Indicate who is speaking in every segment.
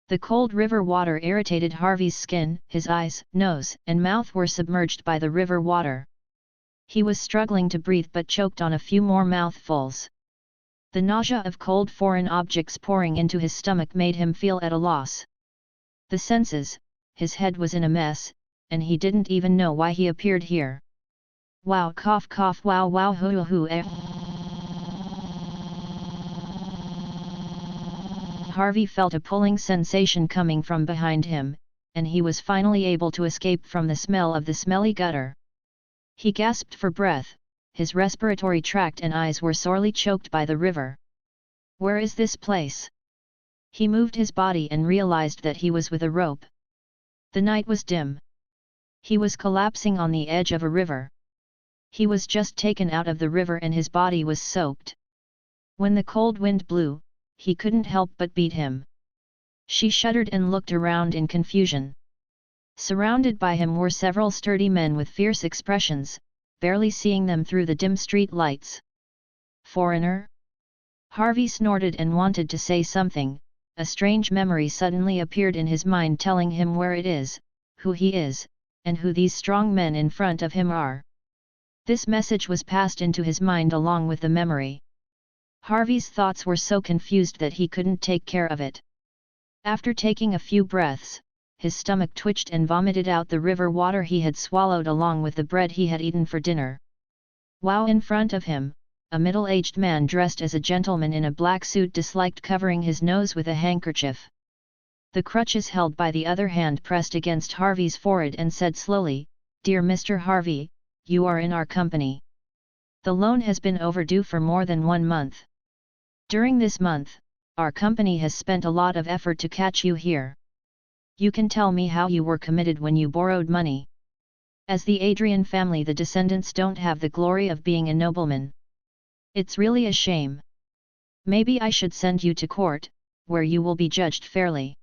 Speaker 1: The cold river water irritated Harvey's skin, his eyes, nose, and mouth were submerged by the river water. He was struggling to breathe but choked on a few more mouthfuls. The nausea of cold foreign objects pouring into his stomach made him feel at a loss. The senses, his head was in a mess, and he didn't even know why he appeared here. Wow, cough cough, wow wow, hoo hoo eh. Harvey felt a pulling sensation coming from behind him, and he was finally able to escape from the smell of the smelly gutter. He gasped for breath, his respiratory tract and eyes were sorely choked by the river. Where is this place? He moved his body and realized that he was with a rope. The night was dim. He was collapsing on the edge of a river. He was just taken out of the river and his body was soaked. When the cold wind blew, he couldn't help but beat him. She shuddered and looked around in confusion. Surrounded by him were several sturdy men with fierce expressions, barely seeing them through the dim street lights. Foreigner? Harvey snorted and wanted to say something. A strange memory suddenly appeared in his mind telling him where it is, who he is, and who these strong men in front of him are. This message was passed into his mind along with the memory. Harvey's thoughts were so confused that he couldn't take care of it. After taking a few breaths, his stomach twitched and vomited out the river water he had swallowed along with the bread he had eaten for dinner. Wow! In front of him, a middle-aged man dressed as a gentleman in a black suit disliked covering his nose with a handkerchief. The crutches held by the other hand pressed against Harvey's forehead and said slowly, "Dear Mr. Harvey, you are in our company. The loan has been overdue for more than 1 month. During this month, our company has spent a lot of effort to catch you here. You can tell me how you were committed when you borrowed money. As the Adrian family, the descendants don't have the glory of being a nobleman. It's really a shame. Maybe I should send you to court, where you will be judged fairly."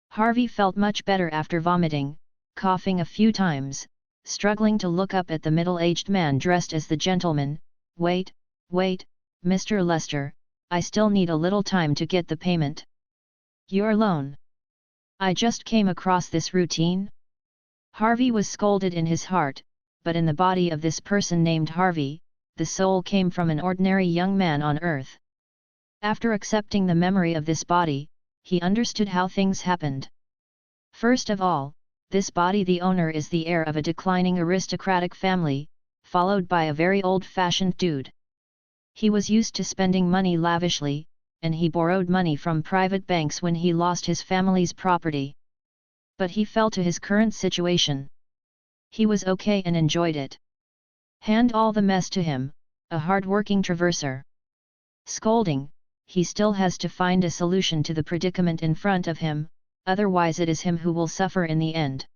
Speaker 1: Harvey felt much better after vomiting, coughing a few times, struggling to look up at the middle-aged man dressed as the gentleman. Wait, Mr. Lester, I still need a little time to get the payment. Your loan? I just came across this routine?" Harvey was scolded in his heart, but in the body of this person named Harvey, the soul came from an ordinary young man on earth. After accepting the memory of this body, he understood how things happened. First of all, this body, the owner, is the heir of a declining aristocratic family, followed by a very old-fashioned dude. He was used to spending money lavishly, and he borrowed money from private banks when he lost his family's property. But he fell to his current situation. He was okay and enjoyed it. Hand all the mess to him, a hard-working traverser. Scolding, he still has to find a solution to the predicament in front of him, otherwise it is him who will suffer in the end.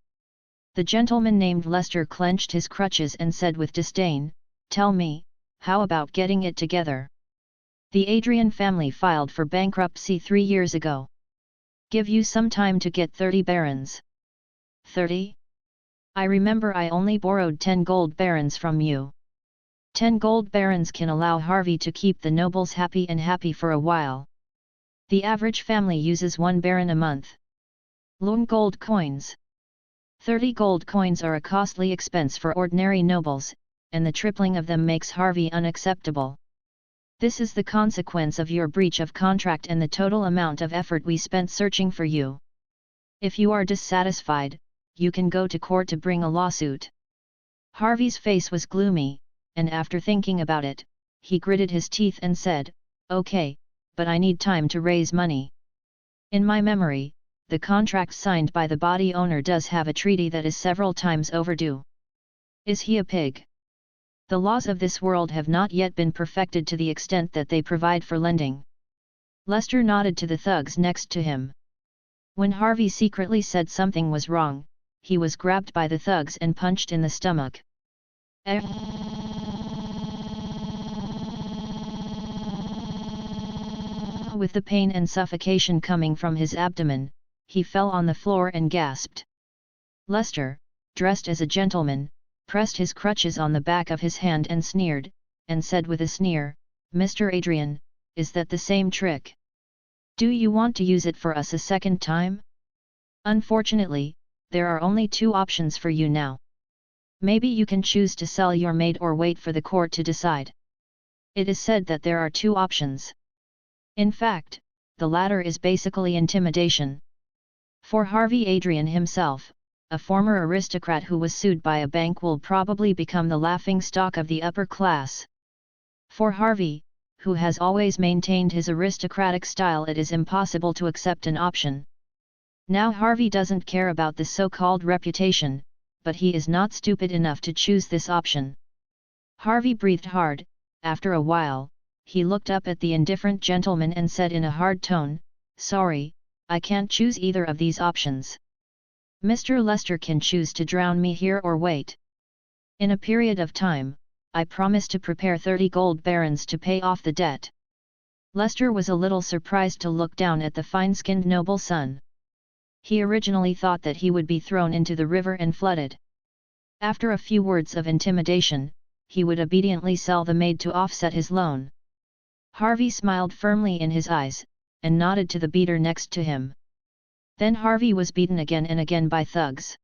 Speaker 1: The gentleman named Lester clenched his crutches and said with disdain, "Tell me, how about getting it together? The Adrian family filed for bankruptcy 3 years ago. Give you some time to get 30 barons. 30? I remember I only borrowed 10 gold barons from you. 10 gold barons can allow Harvey to keep the nobles happy for a while. The average family uses 1 baron a month. Loan gold coins. 30 gold coins are a costly expense for ordinary nobles, and the tripling of them makes Harvey unacceptable. This is the consequence of your breach of contract and the total amount of effort we spent searching for you. If you are dissatisfied, you can go to court to bring a lawsuit." Harvey's face was gloomy, and after thinking about it, he gritted his teeth and said, "Okay, but I need time to raise money. In my memory, the contract signed by the body owner does have a treaty that is several times overdue. Is he a pig? The laws of this world have not yet been perfected to the extent that they provide for lending." Lester nodded to the thugs next to him. When Harvey secretly said something was wrong, he was grabbed by the thugs and punched in the stomach. With the pain and suffocation coming from his abdomen, he fell on the floor and gasped. Lester, dressed as a gentleman, pressed his crutches on the back of his hand and sneered, and said with a sneer, "Mr. Adrian, is that the same trick? Do you want to use it for us a second time? Unfortunately, there are only two options for you now. Maybe you can choose to sell your maid or wait for the court to decide. It is said that there are two options. In fact, the latter is basically intimidation. For Harvey Adrian himself, a former aristocrat who was sued by a bank will probably become the laughingstock of the upper class. For Harvey, who has always maintained his aristocratic style, it is impossible to accept an option. Now Harvey doesn't care about the so-called reputation, but he is not stupid enough to choose this option. Harvey breathed hard. After a while, he looked up at the indifferent gentleman and said in a hard tone, "Sorry, I can't choose either of these options. Mr. Lester can choose to drown me here or wait. In a period of time, I promise to prepare 30 gold barons to pay off the debt." Lester was a little surprised to look down at the fine-skinned noble's son. He originally thought that he would be thrown into the river and flooded. After a few words of intimidation, he would obediently sell the maid to offset his loan. Harvey smiled firmly in his eyes, and nodded to the beater next to him. Then Harvey was beaten again and again by thugs.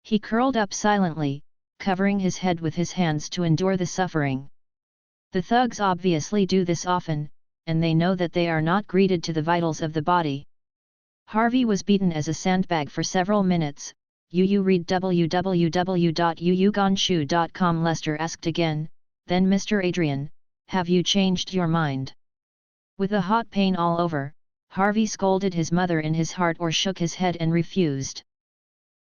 Speaker 1: He curled up silently, covering his head with his hands to endure the suffering. The thugs obviously do this often, and they know that they are not greeted to the vitals of the body. Harvey was beaten as a sandbag for several minutes. You read www.yuyuganshu.com. Lester asked again, "Then Mr. Adrian, have you changed your mind?" With a hot pain all over, Harvey scolded his mother in his heart or shook his head and refused.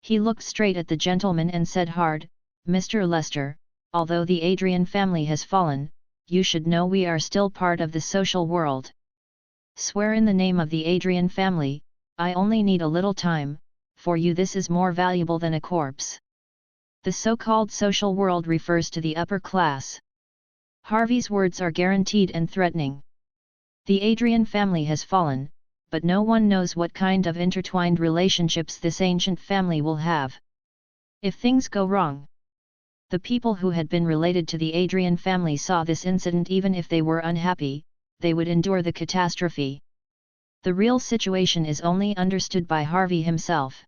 Speaker 1: He looked straight at the gentleman and said hard, "Mr. Lester, although the Adrian family has fallen, you should know we are still part of the social world. Swear in the name of the Adrian family, I only need a little time, for you this is more valuable than a corpse." The so-called social world refers to the upper class. Harvey's words are guaranteed and threatening. The Adrian family has fallen, but no one knows what kind of intertwined relationships this ancient family will have. If things go wrong, the people who had been related to the Adrian family saw this incident. Even if they were unhappy, they would endure the catastrophe. The real situation is only understood by Harvey himself.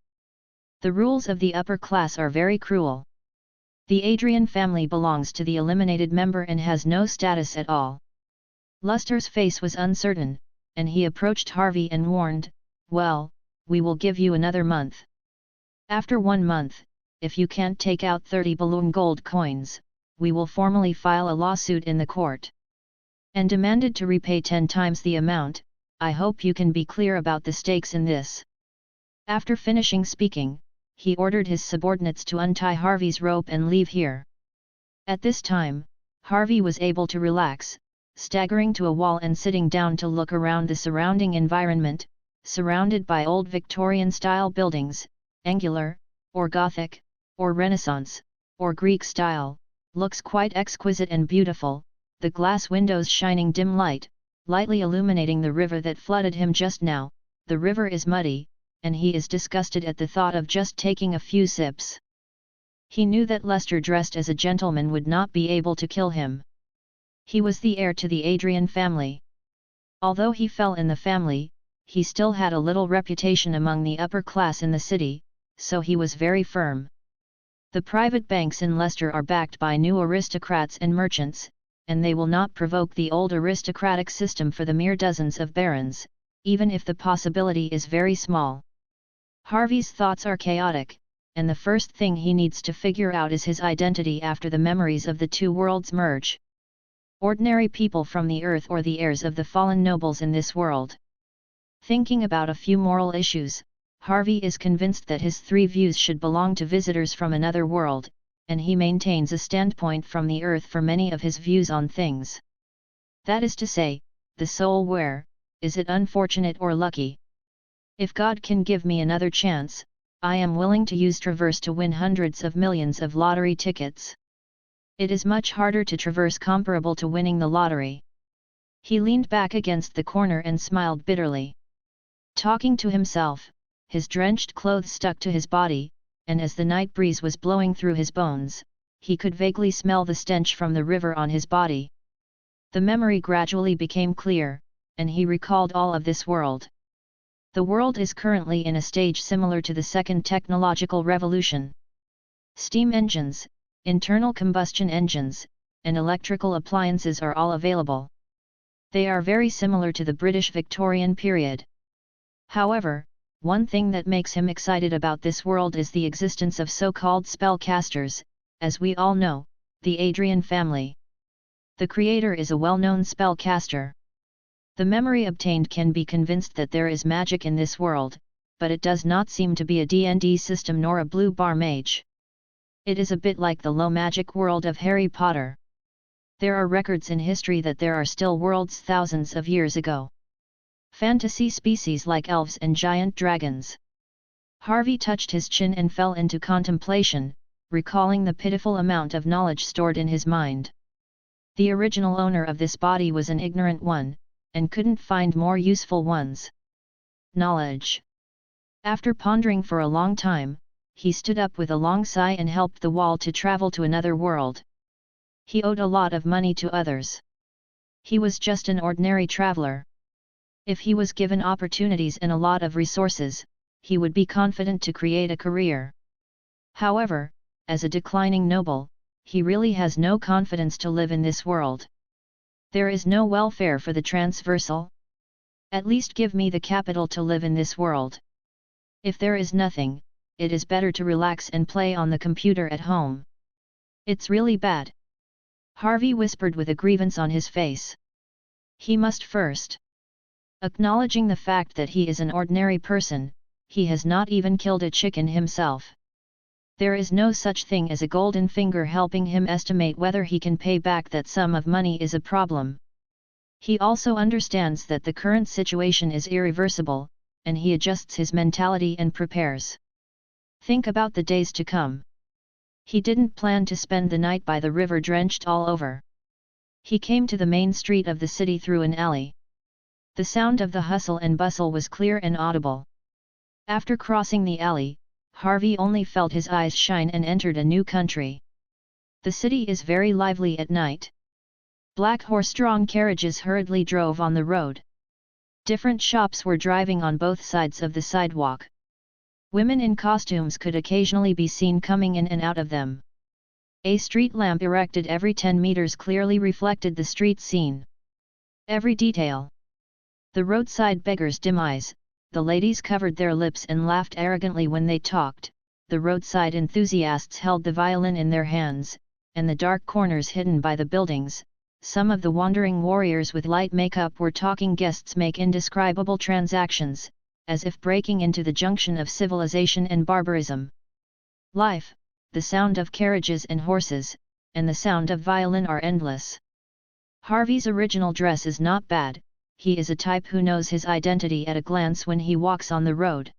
Speaker 1: The rules of the upper class are very cruel. The Adrian family belongs to the eliminated member and has no status at all. Lester's face was uncertain, and he approached Harvey and warned, "Well, we will give you another month. After 1 month, if you can't take out 30 balloon gold coins, we will formally file a lawsuit in the court. And demanded to repay 10 times the amount. I hope you can be clear about the stakes in this." After finishing speaking, he ordered his subordinates to untie Harvey's rope and leave here. At this time, Harvey was able to relax, staggering to a wall and sitting down to look around the surrounding environment, surrounded by old Victorian-style buildings, angular, or Gothic, or Renaissance, or Greek style, looks quite exquisite and beautiful, the glass windows shining dim light, lightly illuminating the river that flooded him just now. The river is muddy, and he is disgusted at the thought of just taking a few sips. He knew that Lester dressed as a gentleman would not be able to kill him. He was the heir to the Adrian family. Although he fell in the family, he still had a little reputation among the upper class in the city, so he was very firm. The private banks in Leicester are backed by new aristocrats and merchants, and they will not provoke the old aristocratic system for the mere dozens of barons, even if the possibility is very small. Harvey's thoughts are chaotic, and the first thing he needs to figure out is his identity after the memories of the two worlds merge. Ordinary people from the earth or the heirs of the fallen nobles in this world. Thinking about a few moral issues, Harvey is convinced that his 3 views should belong to visitors from another world, and he maintains a standpoint from the earth for many of his views on things. That is to say, the soul where, is it unfortunate or lucky? If God can give me another chance, I am willing to use Traverse to win hundreds of millions of lottery tickets. It is much harder to traverse comparable to winning the lottery. He leaned back against the corner and smiled bitterly. Talking to himself, his drenched clothes stuck to his body, and as the night breeze was blowing through his bones, he could vaguely smell the stench from the river on his body. The memory gradually became clear. and he recalled all of this world. The world is currently in a stage similar to the second technological revolution. Steam engines, internal combustion engines, and electrical appliances are all available. They are very similar to the British Victorian period. However, one thing that makes him excited about this world is the existence of so-called spellcasters, as we all know, the Adrian family. The creator is a well-known spellcaster. The memory obtained can be convinced that there is magic in this world, but it does not seem to be a D&D system nor a blue bar mage. It is a bit like the low magic world of Harry Potter. There are records in history that there are still worlds thousands of years ago. Fantasy species like elves and giant dragons. Harvey touched his chin and fell into contemplation, recalling the pitiful amount of knowledge stored in his mind. The original owner of this body was an ignorant one, and couldn't find more useful ones. Knowledge. After pondering for a long time, he stood up with a long sigh and helped the wall to travel to another world. He owed a lot of money to others. He was just an ordinary traveler. If he was given opportunities and a lot of resources, he would be confident to create a career. However, as a declining noble, he really has no confidence to live in this world. There is no welfare for the transversal. At least give me the capital to live in this world. If there is nothing, it is better to relax and play on the computer at home. It's really bad. Harvey whispered with a grievance on his face. He must first. Acknowledging the fact that he is an ordinary person, he has not even killed a chicken himself. There is no such thing as a golden finger helping him estimate whether he can pay back that sum of money is a problem. He also understands that the current situation is irreversible, and he adjusts his mentality and prepares. Think about the days to come. He didn't plan to spend the night by the river drenched all over. He came to the main street of the city through an alley. The sound of the hustle and bustle was clear and audible. After crossing the alley, Harvey only felt his eyes shine and entered a new country. The city is very lively at night. Black horse-drawn carriages hurriedly drove on the road. Different shops were driving on both sides of the sidewalk. Women in costumes could occasionally be seen coming in and out of them. A street lamp erected every 10 meters clearly reflected the street scene. Every detail. The roadside beggars' dim eyes, the ladies covered their lips and laughed arrogantly when they talked, the roadside enthusiasts held the violin in their hands, and the dark corners hidden by the buildings, some of the wandering warriors with light makeup were talking. Guests make indescribable transactions, as if breaking into the junction of civilization and barbarism. Life, the sound of carriages and horses, and the sound of violin are endless. Harvey's original dress is not bad. He is a type who knows his identity at a glance when he walks on the road.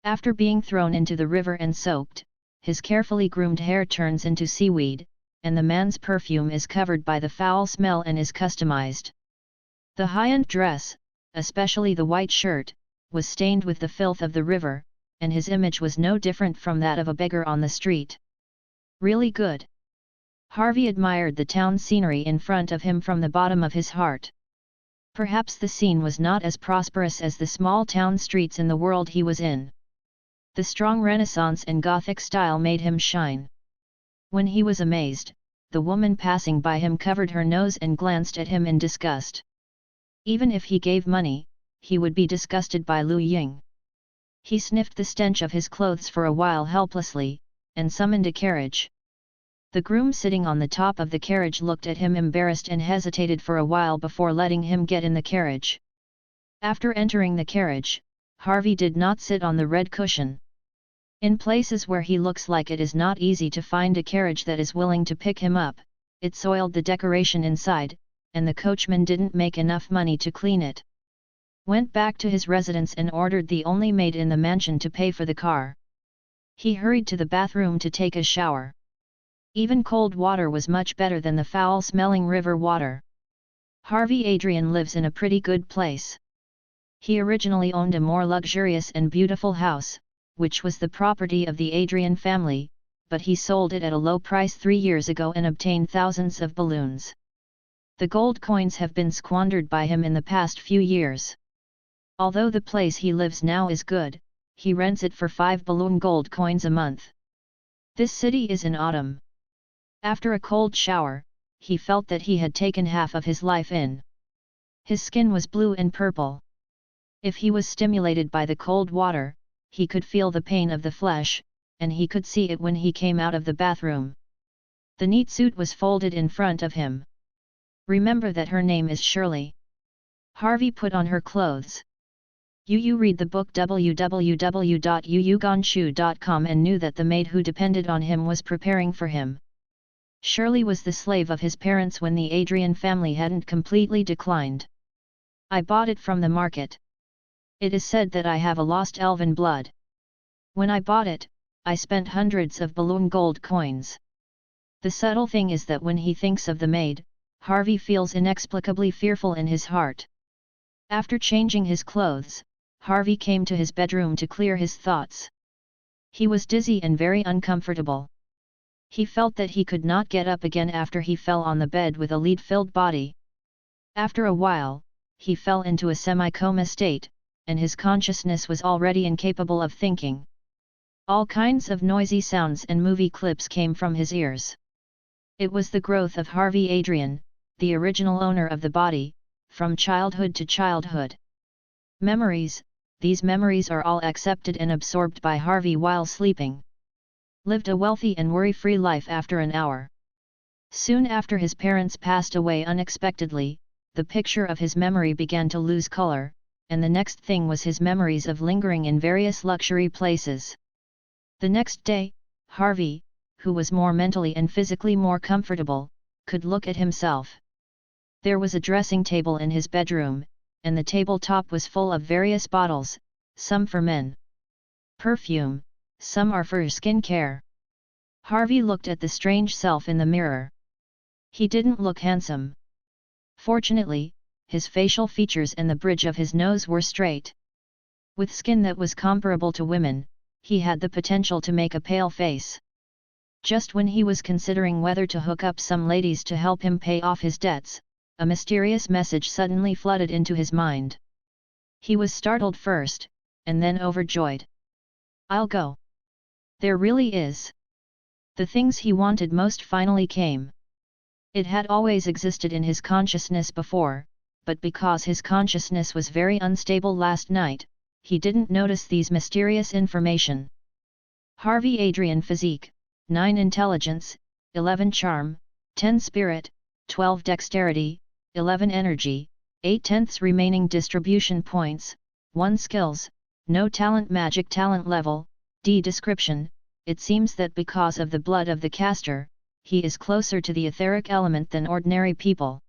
Speaker 1: After being thrown into the river and soaked, his carefully groomed hair turns into seaweed, and the man's perfume is covered by the foul smell and is customized. The high-end dress, especially the white shirt, was stained with the filth of the river, and his image was no different from that of a beggar on the street. Really good. Harvey admired the town scenery in front of him from the bottom of his heart. Perhaps the scene was not as prosperous as the small town streets in the world he was in. The strong Renaissance and Gothic style made him shine. When he was amazed, the woman passing by him covered her nose and glanced at him in disgust. Even if he gave money, he would be disgusted by Lu Ying. He sniffed the stench of his clothes for a while helplessly, and summoned a carriage. The groom sitting on the top of the carriage looked at him embarrassed and hesitated for a while before letting him get in the carriage. After entering the carriage, Harvey did not sit on the red cushion. In places where he looks like it is not easy to find a carriage that is willing to pick him up, it soiled the decoration inside, and the coachman didn't make enough money to clean it. Went back to his residence and ordered the only maid in the mansion to pay for the car. He hurried to the bathroom to take a shower. Even cold water was much better than the foul-smelling river water. Harvey Adrian lives in a pretty good place. He originally owned a more luxurious and beautiful house, which was the property of the Adrian family, but he sold it at a low price 3 years ago and obtained thousands of balloons. The gold coins have been squandered by him in the past few years. Although the place he lives now is good, he rents it for 5 balloon gold coins a month. This city is in autumn. After a cold shower, he felt that he had taken half of his life in. His skin was blue and purple. If he was stimulated by the cold water, he could feel the pain of the flesh, and he could see it when he came out of the bathroom. The neat suit was folded in front of him. Remember that her name is Shirley. Harvey put on her clothes. Yu read the book www.yuyugonshu.com and knew that the maid who depended on him was preparing for him. Shirley was the slave of his parents when the Adrian family hadn't completely declined. I bought it from the market. It is said that I have a lost elven blood. When I bought it, I spent hundreds of balloon gold coins. The subtle thing is that when he thinks of the maid, Harvey feels inexplicably fearful in his heart. After changing his clothes, Harvey came to his bedroom to clear his thoughts. He was dizzy and very uncomfortable. He felt that he could not get up again after he fell on the bed with a lead-filled body. After a while, he fell into a semi-coma state, and his consciousness was already incapable of thinking. All kinds of noisy sounds and movie clips came from his ears. It was the growth of Harvey Adrian, the original owner of the body, from childhood to childhood. Memories, these memories are all accepted and absorbed by Harvey while sleeping. Lived a wealthy and worry-free life after an hour. Soon after his parents passed away unexpectedly, the picture of his memory began to lose color, and the next thing was his memories of lingering in various luxury places. The next day, Harvey, who was more mentally and physically more comfortable, could look at himself. There was a dressing table in his bedroom, and the tabletop was full of various bottles, some for men perfume, some are for skin care. Harvey looked at the strange self in the mirror. He didn't look handsome. Fortunately, his facial features and the bridge of his nose were straight. With skin that was comparable to women, he had the potential to make a pale face. Just when he was considering whether to hook up some ladies to help him pay off his debts, a mysterious message suddenly flooded into his mind. He was startled first, and then overjoyed. I'll go. There really is. The things he wanted most finally came. It had always existed in his consciousness before, but because his consciousness was very unstable last night, he didn't notice these mysterious information. Harvey Adrian physique, 9 intelligence, 11 charm, 10 spirit, 12 dexterity, 11 energy, 8/10 remaining distribution points, 1 skills, no talent magic talent level, D description. It seems that because of the blood of the caster, he is closer to the etheric element than ordinary people.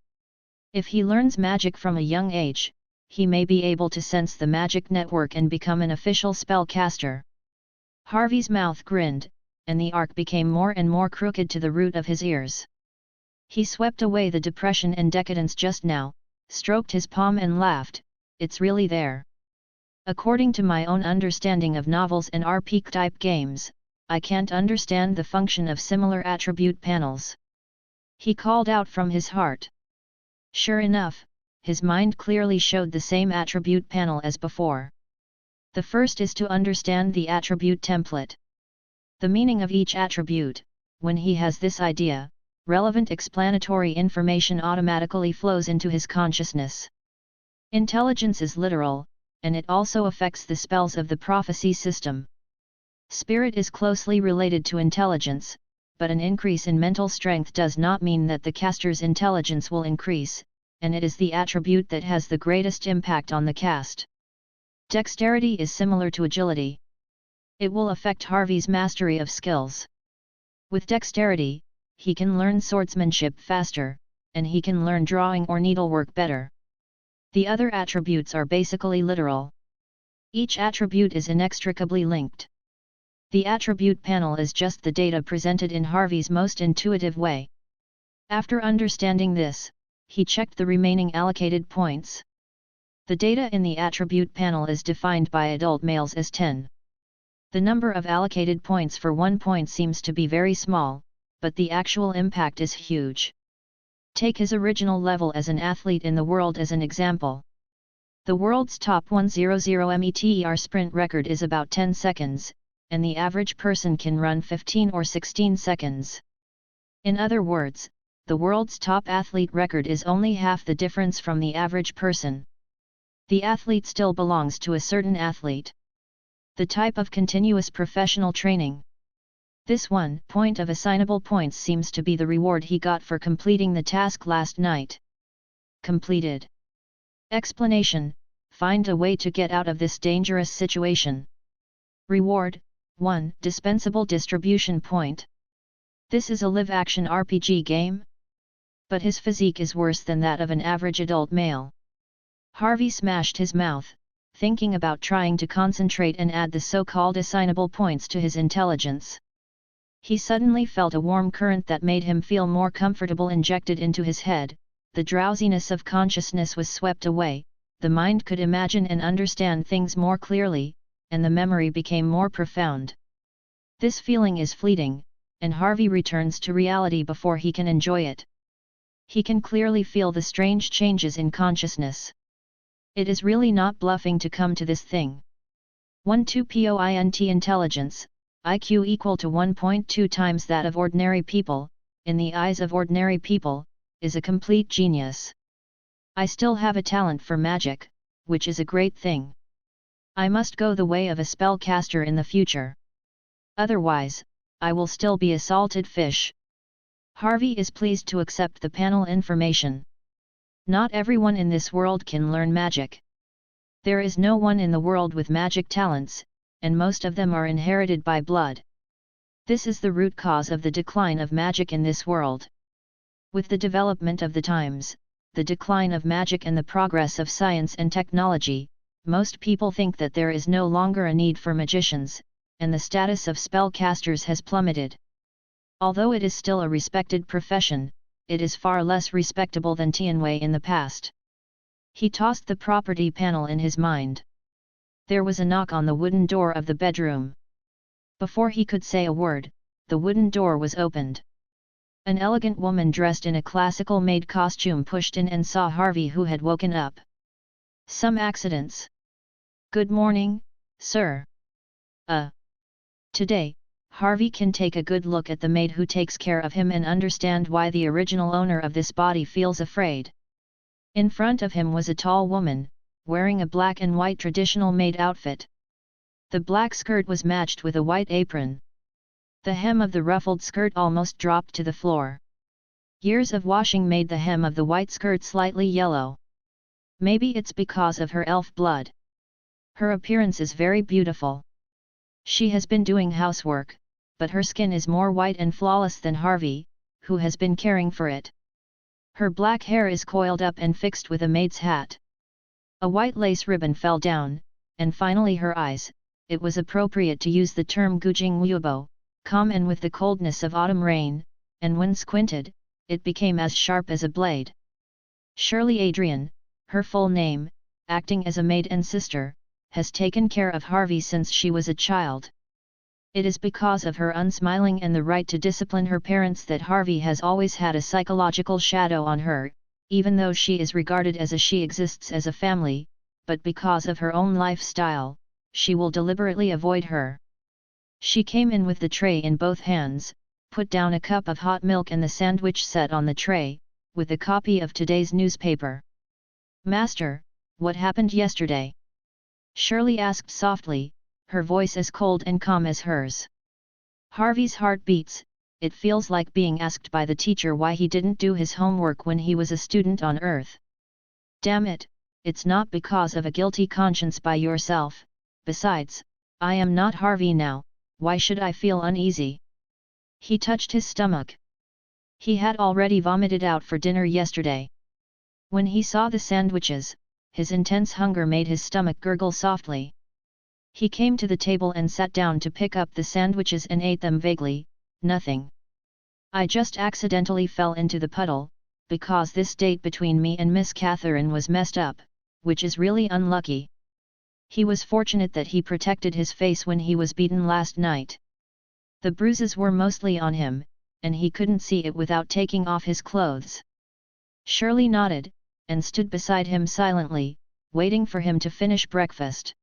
Speaker 1: If he learns magic from a young age, he may be able to sense the magic network and become an official spellcaster. Harvey's mouth grinned, and the arc became more and more crooked to the root of his ears. He swept away the depression and decadence just now, stroked his palm and laughed, it's really there. According to my own understanding of novels and RPG-type games, I can't understand the function of similar attribute panels. He called out from his heart. Sure enough, his mind clearly showed the same attribute panel as before. The first is to understand the attribute template. The meaning of each attribute. When he has this idea, relevant explanatory information automatically flows into his consciousness. Intelligence is literal, and it also affects the spells of the prophecy system. Spirit is closely related to intelligence, but an increase in mental strength does not mean that the caster's intelligence will increase, and it is the attribute that has the greatest impact on the cast. Dexterity is similar to agility. It will affect Harvey's mastery of skills. With dexterity, he can learn swordsmanship faster, and he can learn drawing or needlework better. The other attributes are basically literal. Each attribute is inextricably linked. The attribute panel is just the data presented in Harvey's most intuitive way. After understanding this, he checked the remaining allocated points. The data in the attribute panel is defined by adult males as 10. The number of allocated points for 1 point seems to be very small, but the actual impact is huge. Take his original level as an athlete in the world as an example. The world's top 100 meter sprint record is about 10 seconds, and the average person can run 15 or 16 seconds. In other words, the world's top athlete record is only half the difference from the average person. The athlete still belongs to a certain athlete. The type of continuous professional training. This 1 point of assignable points seems to be the reward he got for completing the task last night. Completed. Explanation: find a way to get out of this dangerous situation. Reward: 1 dispensable distribution point. This is a live-action RPG game? But his physique is worse than that of an average adult male. Harvey smashed his mouth, thinking about trying to concentrate and add the so-called assignable points to his intelligence. He suddenly felt a warm current that made him feel more comfortable injected into his head. The drowsiness of consciousness was swept away, the mind could imagine and understand things more clearly, and the memory became more profound. This feeling is fleeting, and Harvey returns to reality before he can enjoy it. He can clearly feel the strange changes in consciousness. It is really not bluffing to come to this thing. 1-2 point intelligence, IQ equal to 1.2 times that of ordinary people, in the eyes of ordinary people, is a complete genius. I still have a talent for magic, which is a great thing. I must go the way of a spellcaster in the future. Otherwise, I will still be a salted fish. Harvey is pleased to accept the panel information. Not everyone in this world can learn magic. There is no one in the world with magic talents, and most of them are inherited by blood. This is the root cause of the decline of magic in this world. With the development of the times, the decline of magic and the progress of science and technology, most people think that there is no longer a need for magicians, and the status of spellcasters has plummeted. Although it is still a respected profession, it is far less respectable than Tianwei in the past. He tossed the property panel in his mind. There was a knock on the wooden door of the bedroom. Before he could say a word, the wooden door was opened. An elegant woman dressed in a classical maid costume pushed in and saw Harvey, who had woken up. Some accidents. Good morning, sir. Today, Harvey can take a good look at the maid who takes care of him and understand why the original owner of this body feels afraid. In front of him was a tall woman, wearing a black and white traditional maid outfit. The black skirt was matched with a white apron. The hem of the ruffled skirt almost dropped to the floor. Years of washing made the hem of the white skirt slightly yellow. Maybe it's because of her elf blood. Her appearance is very beautiful. She has been doing housework, but her skin is more white and flawless than Harvey, who has been caring for it. Her black hair is coiled up and fixed with a maid's hat. A white lace ribbon fell down, and finally her eyes. It was appropriate to use the term gujing wubo, calm and with the coldness of autumn rain, and when squinted, it became as sharp as a blade. Shirley Adrian, her full name, acting as a maid and sister, has taken care of Harvey since she was a child. It is because of her unsmiling and the right to discipline her parents that Harvey has always had a psychological shadow on her, even though she is regarded as a she exists as a family, but because of her own lifestyle, she will deliberately avoid her. She came in with the tray in both hands, put down a cup of hot milk and the sandwich set on the tray, with a copy of today's newspaper. "Master, what happened yesterday?" Shirley asked softly, her voice as cold and calm as hers. Harvey's heart beats. It feels like being asked by the teacher why he didn't do his homework when he was a student on Earth. Damn it, it's not because of a guilty conscience by yourself. Besides, I am not Harvey now. Why should I feel uneasy? He touched his stomach. He had already vomited out for dinner yesterday. When he saw the sandwiches, his intense hunger made his stomach gurgle softly. He came to the table and sat down to pick up the sandwiches and ate them vaguely. Nothing. I just accidentally fell into the puddle, because this date between me and Miss Catherine was messed up, which is really unlucky. He was fortunate that he protected his face when he was beaten last night. The bruises were mostly on him, and he couldn't see it without taking off his clothes. Shirley nodded, and stood beside him silently, waiting for him to finish breakfast.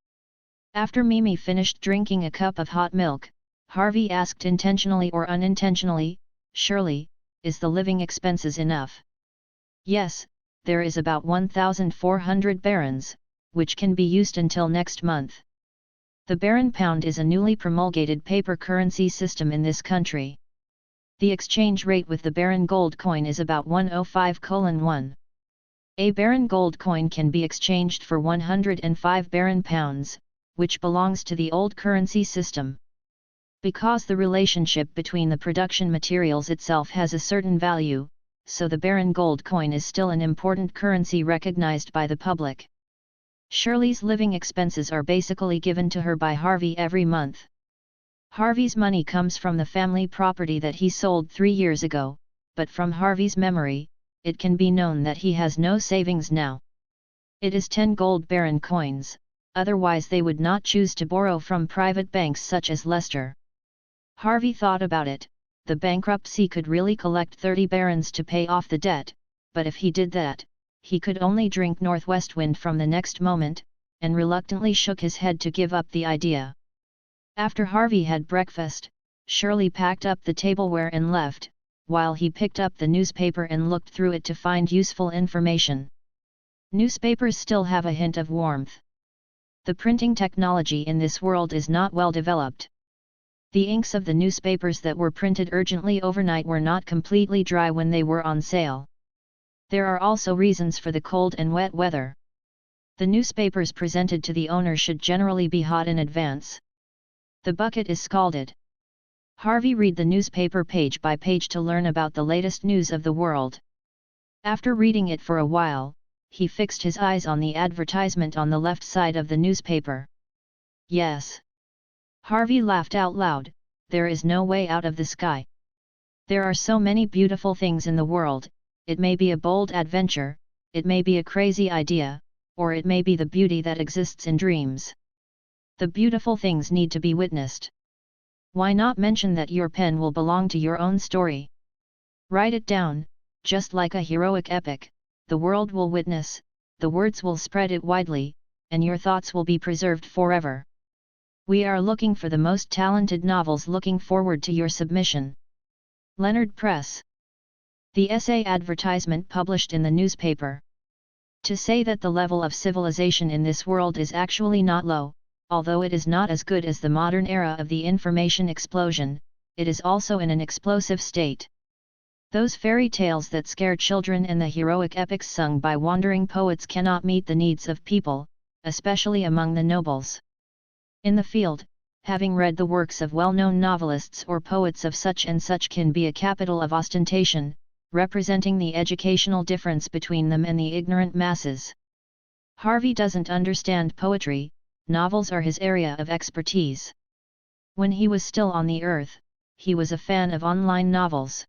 Speaker 1: After Mimi finished drinking a cup of hot milk, Harvey asked intentionally or unintentionally, "Shirley, is the living expenses enough?" "Yes, there is about 1,400 barons, which can be used until next month. The baron pound is a newly promulgated paper currency system in this country. The exchange rate with the baron gold coin is about 105:1. A baron gold coin can be exchanged for 105 baron pounds, which belongs to the old currency system. Because the relationship between the production materials itself has a certain value, so the baron gold coin is still an important currency recognized by the public." Shirley's living expenses are basically given to her by Harvey every month. Harvey's money comes from the family property that he sold 3 years ago, but from Harvey's memory, it can be known that he has no savings now. It is 10 gold baron coins, otherwise they would not choose to borrow from private banks such as Leicester. Harvey thought about it. The bankruptcy could really collect 30 barons to pay off the debt, but if he did that, he could only drink northwest wind from the next moment, and reluctantly shook his head to give up the idea. After Harvey had breakfast, Shirley packed up the tableware and left, while he picked up the newspaper and looked through it to find useful information. Newspapers still have a hint of warmth. The printing technology in this world is not well developed. The inks of the newspapers that were printed urgently overnight were not completely dry when they were on sale. There are also reasons for the cold and wet weather. The newspapers presented to the owner should generally be hot in advance. The bucket is scalded. Harvey read the newspaper page by page to learn about the latest news of the world. After reading it for a while, he fixed his eyes on the advertisement on the left side of the newspaper. "Yes." Harvey laughed out loud, "There is no way out of the sky. There are so many beautiful things in the world. It may be a bold adventure, it may be a crazy idea, or it may be the beauty that exists in dreams. The beautiful things need to be witnessed. Why not mention that your pen will belong to your own story? Write it down, just like a heroic epic, the world will witness, the words will spread it widely, and your thoughts will be preserved forever. We are looking for the most talented novels. Looking forward to your submission. Leonard Press." The essay advertisement published in the newspaper. To say that the level of civilization in this world is actually not low, although it is not as good as the modern era of the information explosion, it is also in an explosive state. Those fairy tales that scare children and the heroic epics sung by wandering poets cannot meet the needs of people, especially among the nobles. In the field, having read the works of well-known novelists or poets of such and such can be a capital of ostentation, representing the educational difference between them and the ignorant masses. Harvey doesn't understand poetry, novels are his area of expertise. When he was still on the earth, he was a fan of online novels.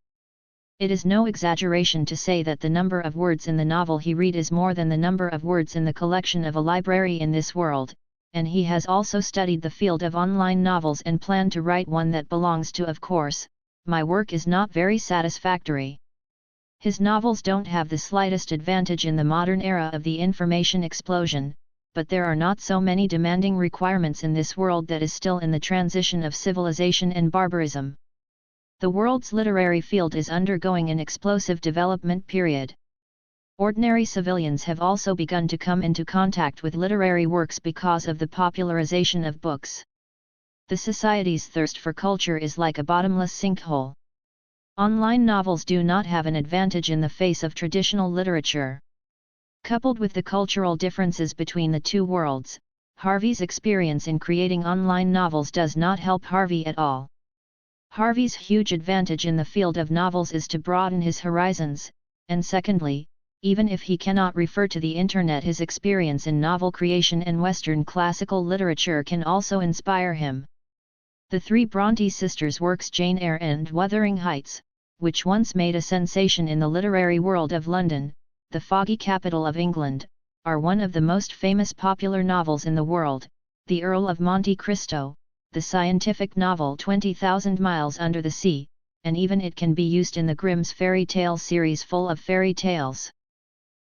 Speaker 1: It is no exaggeration to say that the number of words in the novel he read is more than the number of words in the collection of a library in this world, and he has also studied the field of online novels and planned to write one that belongs to. Of course, my work is not very satisfactory. His novels don't have the slightest advantage in the modern era of the information explosion, but there are not so many demanding requirements in this world that is still in the transition of civilization and barbarism. The world's literary field is undergoing an explosive development period. Ordinary civilians have also begun to come into contact with literary works because of the popularization of books. The society's thirst for culture is like a bottomless sinkhole. Online novels do not have an advantage in the face of traditional literature. Coupled with the cultural differences between the two worlds, Harvey's experience in creating online novels does not help Harvey at all. Harvey's huge advantage in the field of novels is to broaden his horizons, and secondly, even if he cannot refer to the internet, his experience in novel creation and Western classical literature can also inspire him. The three Bronte sisters' works Jane Eyre and Wuthering Heights, which once made a sensation in the literary world of London, the foggy capital of England, are one of the most famous popular novels in the world. The Earl of Monte Cristo, the scientific novel 20,000 Miles Under the Sea, and even it can be used in the Grimm's fairy tale series full of fairy tales.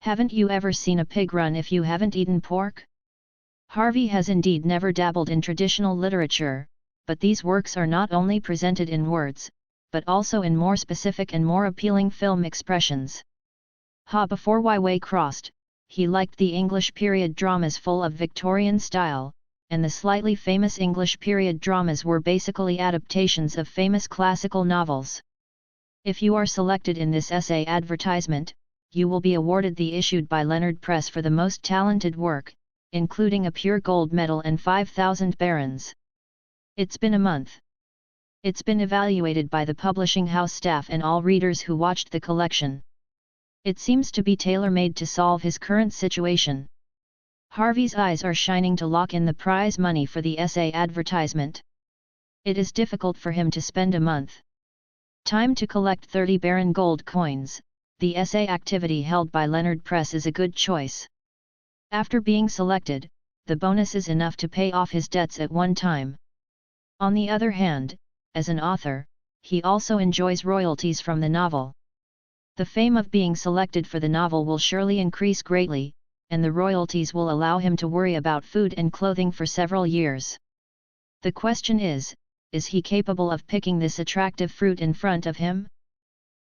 Speaker 1: Haven't you ever seen a pig run if you haven't eaten pork? Harvey has indeed never dabbled in traditional literature, but these works are not only presented in words, but also in more specific and more appealing film expressions. Before Y Way crossed, he liked the English period dramas full of Victorian style, and the slightly famous English period dramas were basically adaptations of famous classical novels. If you are selected in this essay advertisement, you will be awarded the issued by Leonard Press for the most talented work, including a pure gold medal and 5,000 barons. It's been a month. It's been evaluated by the publishing house staff and all readers who watched the collection. It seems to be tailor-made to solve his current situation. Harvey's eyes are shining to lock in the prize money for the essay advertisement. It is difficult for him to spend a month. Time to collect 30 baron gold coins. The essay activity held by Leonard Press is a good choice. After being selected, the bonus is enough to pay off his debts at one time. On the other hand, as an author, he also enjoys royalties from the novel. The fame of being selected for the novel will surely increase greatly, and the royalties will allow him to worry about food and clothing for several years. The question is he capable of picking this attractive fruit in front of him?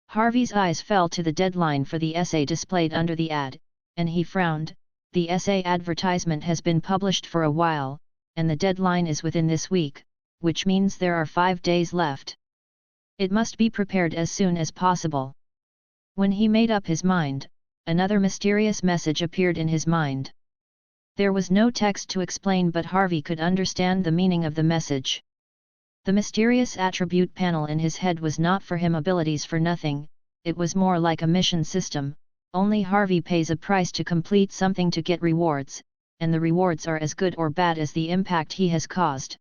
Speaker 1: Harvey's eyes fell to the deadline for the essay displayed under the ad, and he frowned. The essay advertisement has been published for a while, and the deadline is within this week, which means there are 5 days left. It must be prepared as soon as possible. When he made up his mind, another mysterious message appeared in his mind. There was no text to explain, but Harvey could understand the meaning of the message. The mysterious attribute panel in his head was not for him abilities for nothing, it was more like a mission system. Only Harvey pays a price to complete something to get rewards, and the rewards are as good or bad as the impact he has caused.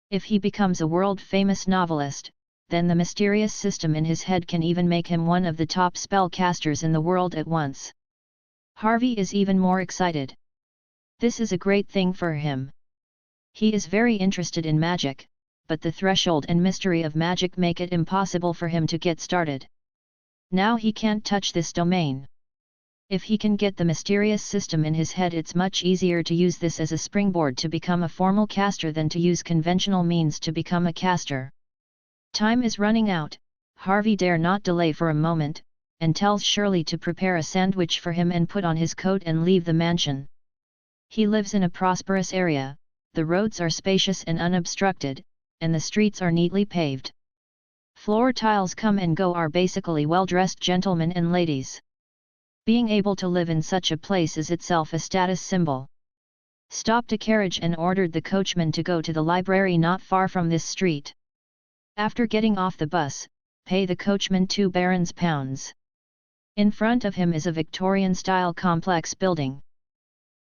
Speaker 1: If he becomes a world-famous novelist, then the mysterious system in his head can even make him one of the top spellcasters in the world at once. Harvey is even more excited. This is a great thing for him. He is very interested in magic, but the threshold and mystery of magic make it impossible for him to get started. Now he can't touch this domain. If he can get the mysterious system in his head, it's much easier to use this as a springboard to become a formal caster than to use conventional means to become a caster. Time is running out. Harvey dare not delay for a moment, and tells Shirley to prepare a sandwich for him and put on his coat and leave the mansion. He lives in a prosperous area, the roads are spacious and unobstructed, and the streets are neatly paved. Floor tiles come and go are basically well-dressed gentlemen and ladies. Being able to live in such a place is itself a status symbol. Stopped a carriage and ordered the coachman to go to the library not far from this street. After getting off the bus, pay the coachman 2 barons pounds. In front of him is a Victorian-style complex building.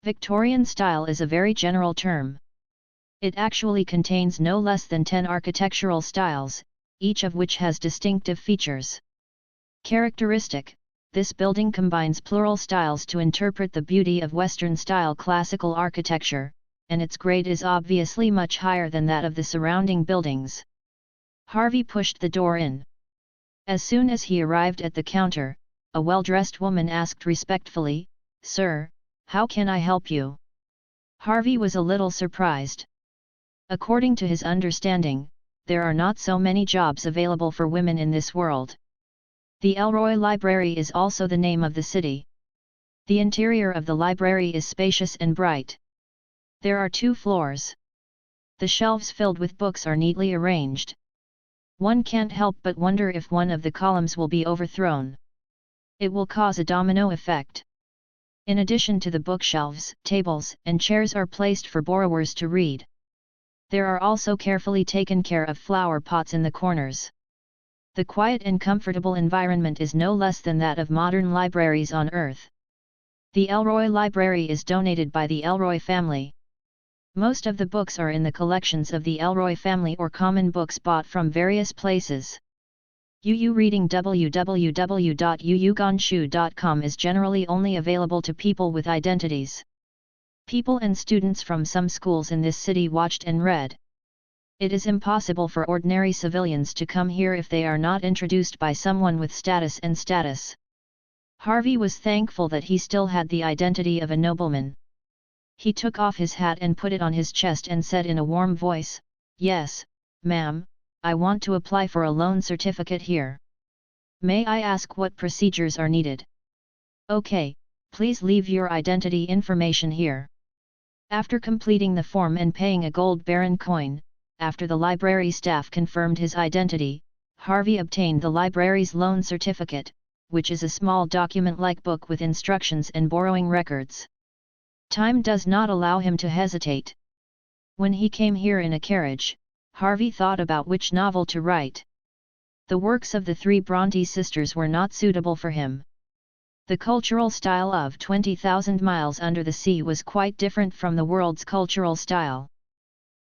Speaker 1: Victorian style is a very general term. It actually contains no less than 10 architectural styles, each of which has distinctive features. Characteristic: this building combines plural styles to interpret the beauty of Western-style classical architecture, and its grade is obviously much higher than that of the surrounding buildings. Harvey pushed the door in. As soon as he arrived at the counter, a well-dressed woman asked respectfully, "Sir, how can I help you?" Harvey was a little surprised. According to his understanding, there are not so many jobs available for women in this world. The Elroy Library is also the name of the city. The interior of the library is spacious and bright. There are 2 floors. The shelves filled with books are neatly arranged. One can't help but wonder if one of the columns will be overthrown. It will cause a domino effect. In addition to the bookshelves, tables and chairs are placed for borrowers to read. There are also carefully taken care of flower pots in the corners. The quiet and comfortable environment is no less than that of modern libraries on Earth. The Elroy Library is donated by the Elroy family. Most of the books are in the collections of the Elroy family or common books bought from various places. UU Reading www.uugonshu.com is generally only available to people with identities. People and students from some schools in this city watched and read. It is impossible for ordinary civilians to come here if they are not introduced by someone with status and status. Harvey was thankful that he still had the identity of a nobleman. He took off his hat and put it on his chest and said in a warm voice, "Yes, ma'am, I want to apply for a loan certificate here. May I ask what procedures are needed?" "Okay, please leave your identity information here." After completing the form and paying a gold baron coin, after the library staff confirmed his identity, Harvey obtained the library's loan certificate, which is a small document-like book with instructions and borrowing records. Time does not allow him to hesitate. When he came here in a carriage, Harvey thought about which novel to write. The works of the three Bronte sisters were not suitable for him. The cultural style of 20,000 Miles Under the Sea was quite different from the world's cultural style.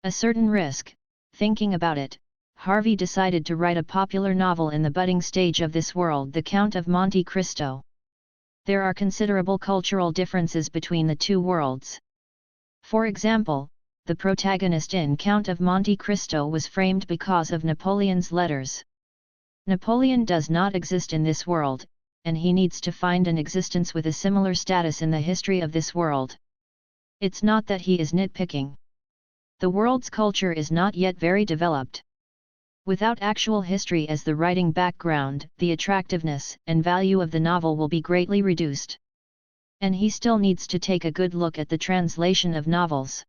Speaker 1: A certain risk, thinking about it, Harvey decided to write a popular novel in the budding stage of this world, The Count of Monte Cristo. There are considerable cultural differences between the two worlds. For example, the protagonist in Count of Monte Cristo was framed because of Napoleon's letters. Napoleon does not exist in this world, and he needs to find an existence with a similar status in the history of this world. It's not that he is nitpicking. The world's culture is not yet very developed. Without actual history as the writing background, the attractiveness and value of the novel will be greatly reduced. And he still needs to take a good look at the translation of novels.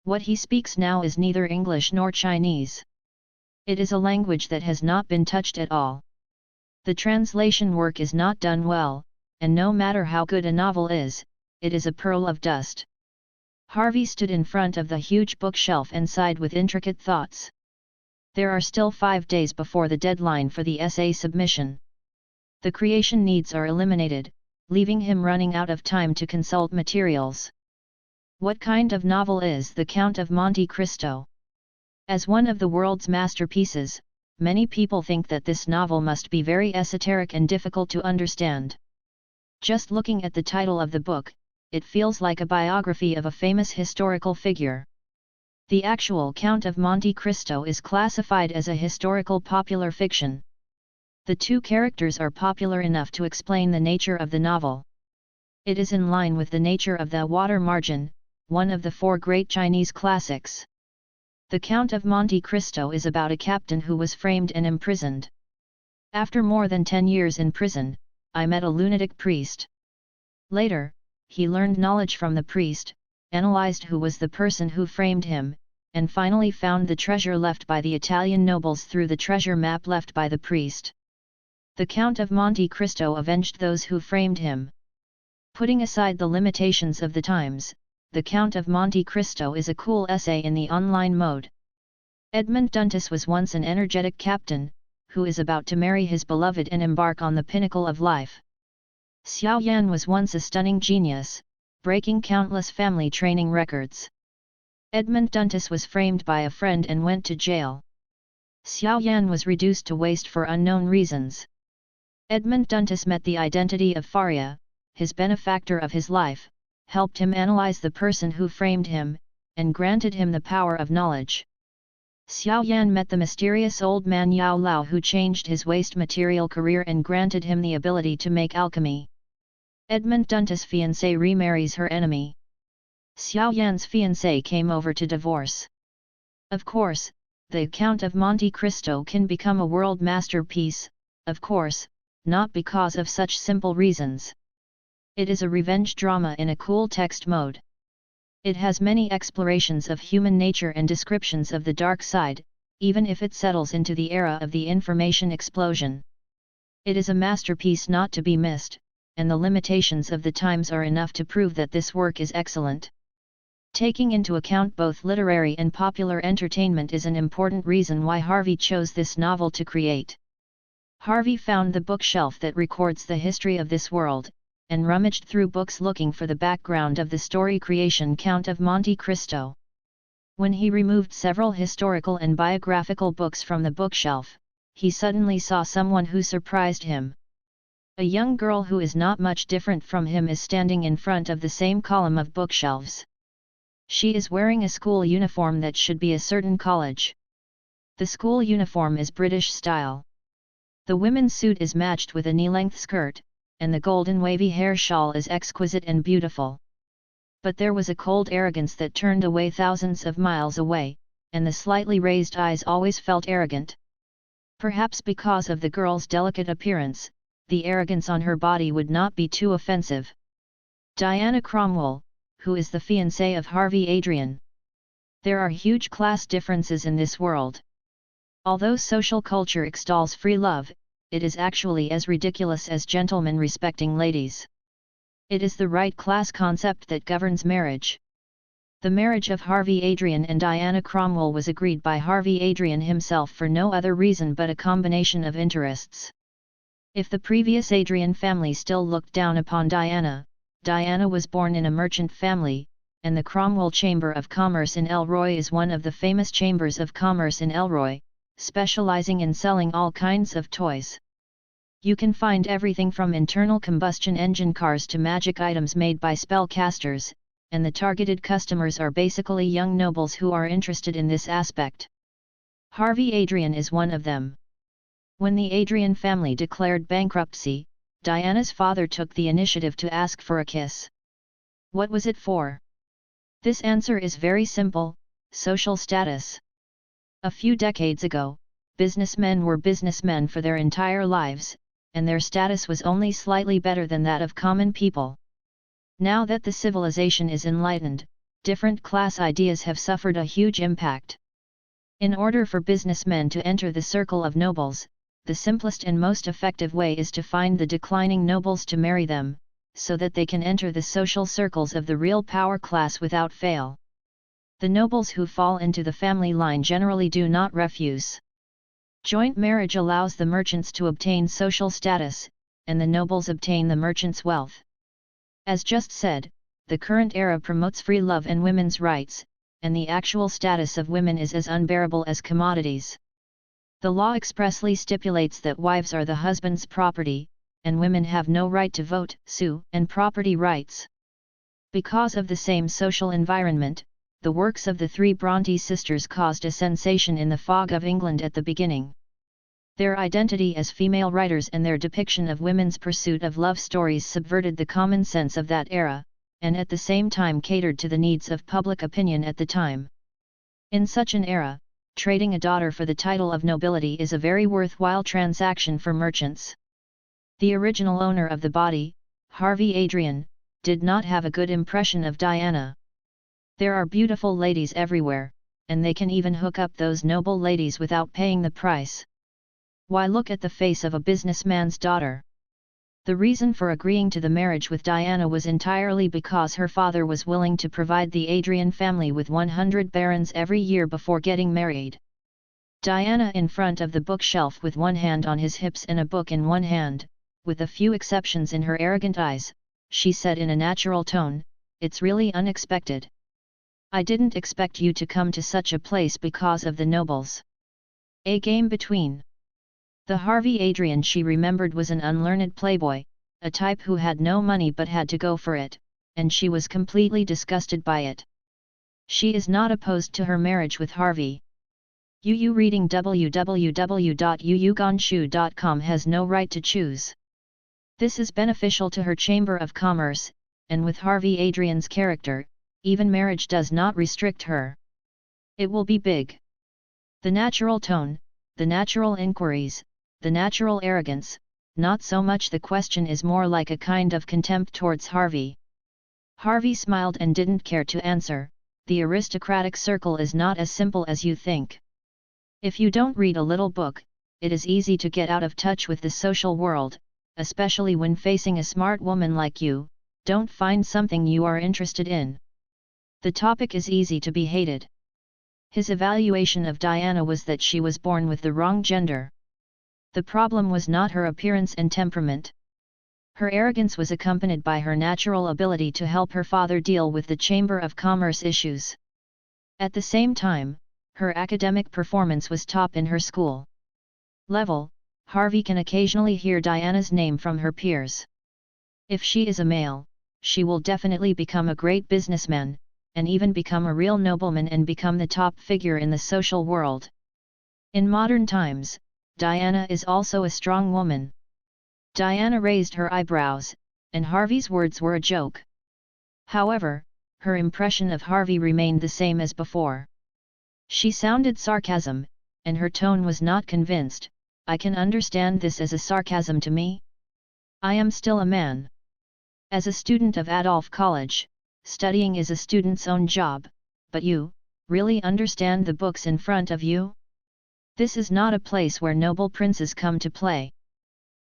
Speaker 1: What he speaks now is neither English nor Chinese. It is a language that has not been touched at all. The translation work is not done well, and no matter how good a novel is, it is a pearl of dust. Harvey stood in front of the huge bookshelf and sighed with intricate thoughts. There are still 5 days before the deadline for the essay submission. The creation needs are eliminated, leaving him running out of time to consult materials. What kind of novel is The Count of Monte Cristo? As one of the world's masterpieces, many people think that this novel must be very esoteric and difficult to understand. Just looking at the title of the book, it feels like a biography of a famous historical figure. The actual Count of Monte Cristo is classified as a historical popular fiction. The two characters are popular enough to explain the nature of the novel. It is in line with the nature of The Water Margin, one of the 4 great Chinese classics. The Count of Monte Cristo is about a captain who was framed and imprisoned. After more than 10 years in prison, I met a lunatic priest. Later, he learned knowledge from the priest, analyzed who was the person who framed him, and finally found the treasure left by the Italian nobles through the treasure map left by the priest. The Count of Monte Cristo avenged those who framed him. Putting aside the limitations of the times, The Count of Monte Cristo is a cool essay in the online mode. Edmond Dantes was once an energetic captain, who is about to marry his beloved and embark on the pinnacle of life. Xiao Yan was once a stunning genius, breaking countless family training records. Edmond Dantes was framed by a friend and went to jail. Xiao Yan was reduced to waste for unknown reasons. Edmond Dantes met the identity of Faria, his benefactor of his life, helped him analyze the person who framed him, and granted him the power of knowledge. Xiao Yan met the mysterious old man Yao Lao who changed his waste material career and granted him the ability to make alchemy. Edmond Dantes' fiancée remarries her enemy. Xiao Yan's fiancée came over to divorce. Of course, The Count of Monte Cristo can become a world masterpiece, of course, not because of such simple reasons. It is a revenge drama in a cool text mode. It has many explorations of human nature and descriptions of the dark side, even if it settles into the era of the information explosion. It is a masterpiece not to be missed, and the limitations of the times are enough to prove that this work is excellent. Taking into account both literary and popular entertainment is an important reason why Harvey chose this novel to create. Harvey found the bookshelf that records the history of this world, and rummaged through books looking for the background of the story creation Count of Monte Cristo. When he removed several historical and biographical books from the bookshelf, he suddenly saw someone who surprised him. A young girl who is not much different from him is standing in front of the same column of bookshelves. She is wearing a school uniform that should be a certain college. The school uniform is British style. The women's suit is matched with a knee-length skirt, and the golden wavy hair shawl is exquisite and beautiful. But there was a cold arrogance that turned away thousands of miles away, and the slightly raised eyes always felt arrogant. Perhaps because of the girl's delicate appearance, the arrogance on her body would not be too offensive. Diana Cromwell, who is the fiancée of Harvey Adrian. There are huge class differences in this world. Although social culture extols free love, it is actually as ridiculous as gentlemen respecting ladies. It is the right class concept that governs marriage. The marriage of Harvey Adrian and Diana Cromwell was agreed by Harvey Adrian himself for no other reason but a combination of interests. If the previous Adrian family still looked down upon Diana, Diana was born in a merchant family, and the Cromwell Chamber of Commerce in Elroy is one of the famous chambers of commerce in Elroy, specializing in selling all kinds of toys. You can find everything from internal combustion engine cars to magic items made by spellcasters, and the targeted customers are basically young nobles who are interested in this aspect. Harvey Adrian is one of them. When the Adrian family declared bankruptcy, Diana's father took the initiative to ask for a kiss. What was it for? This answer is very simple: social status. A few decades ago, businessmen were businessmen for their entire lives, and their status was only slightly better than that of common people. Now that the civilization is enlightened, different class ideas have suffered a huge impact. In order for businessmen to enter the circle of nobles, the simplest and most effective way is to find the declining nobles to marry them, so that they can enter the social circles of the real power class without fail. The nobles who fall into the family line generally do not refuse. Joint marriage allows the merchants to obtain social status, and the nobles obtain the merchants' wealth. As just said, the current era promotes free love and women's rights, and the actual status of women is as unbearable as commodities. The law expressly stipulates that wives are the husband's property, and women have no right to vote, sue, and property rights. Because of the same social environment, the works of the three Bronte sisters caused a sensation in the fog of England at the beginning. Their identity as female writers and their depiction of women's pursuit of love stories subverted the common sense of that era, and at the same time catered to the needs of public opinion at the time. In such an era, trading a daughter for the title of nobility is a very worthwhile transaction for merchants. The original owner of the body, Harvey Adrian, did not have a good impression of Diana. There are beautiful ladies everywhere, and they can even hook up those noble ladies without paying the price. Why look at the face of a businessman's daughter? The reason for agreeing to the marriage with Diana was entirely because her father was willing to provide the Adrian family with 100 barons every year before getting married. Diana in front of the bookshelf with one hand on his hips and a book in one hand, with a few exceptions in her arrogant eyes, she said in a natural tone, "It's really unexpected. I didn't expect you to come to such a place because of the nobles." A game between. The Harvey Adrian she remembered was an unlearned playboy, a type who had no money but had to go for it, and she was completely disgusted by it. She is not opposed to her marriage with Harvey. Yu reading www.yuyugonshu.com has no right to choose. This is beneficial to her Chamber of Commerce, and with Harvey Adrian's character, even marriage does not restrict her. It will be big. The natural tone, the natural inquiries, the natural arrogance, not so much the question is more like a kind of contempt towards Harvey. Harvey smiled and didn't care to answer. The aristocratic circle is not as simple as you think. If you don't read a little book, it is easy to get out of touch with the social world, especially when facing a smart woman like you. Don't find something you are interested in. The topic is easy to be hated. His evaluation of Diana was that she was born with the wrong gender. The problem was not her appearance and temperament. Her arrogance was accompanied by her natural ability to help her father deal with the Chamber of Commerce issues. At the same time, her academic performance was top in her school level. Harvey can occasionally hear Diana's name from her peers. If she is a male, she will definitely become a great businessman, and even become a real nobleman and become the top figure in the social world. In modern times, Diana is also a strong woman. Diana raised her eyebrows, and Harvey's words were a joke. However, her impression of Harvey remained the same as before. She sounded sarcasm, and her tone was not convinced. I can understand this as a sarcasm to me. I am still a man. As a student of Adolph College, studying is a student's own job, but you, really understand the books in front of you? This is not a place where noble princes come to play.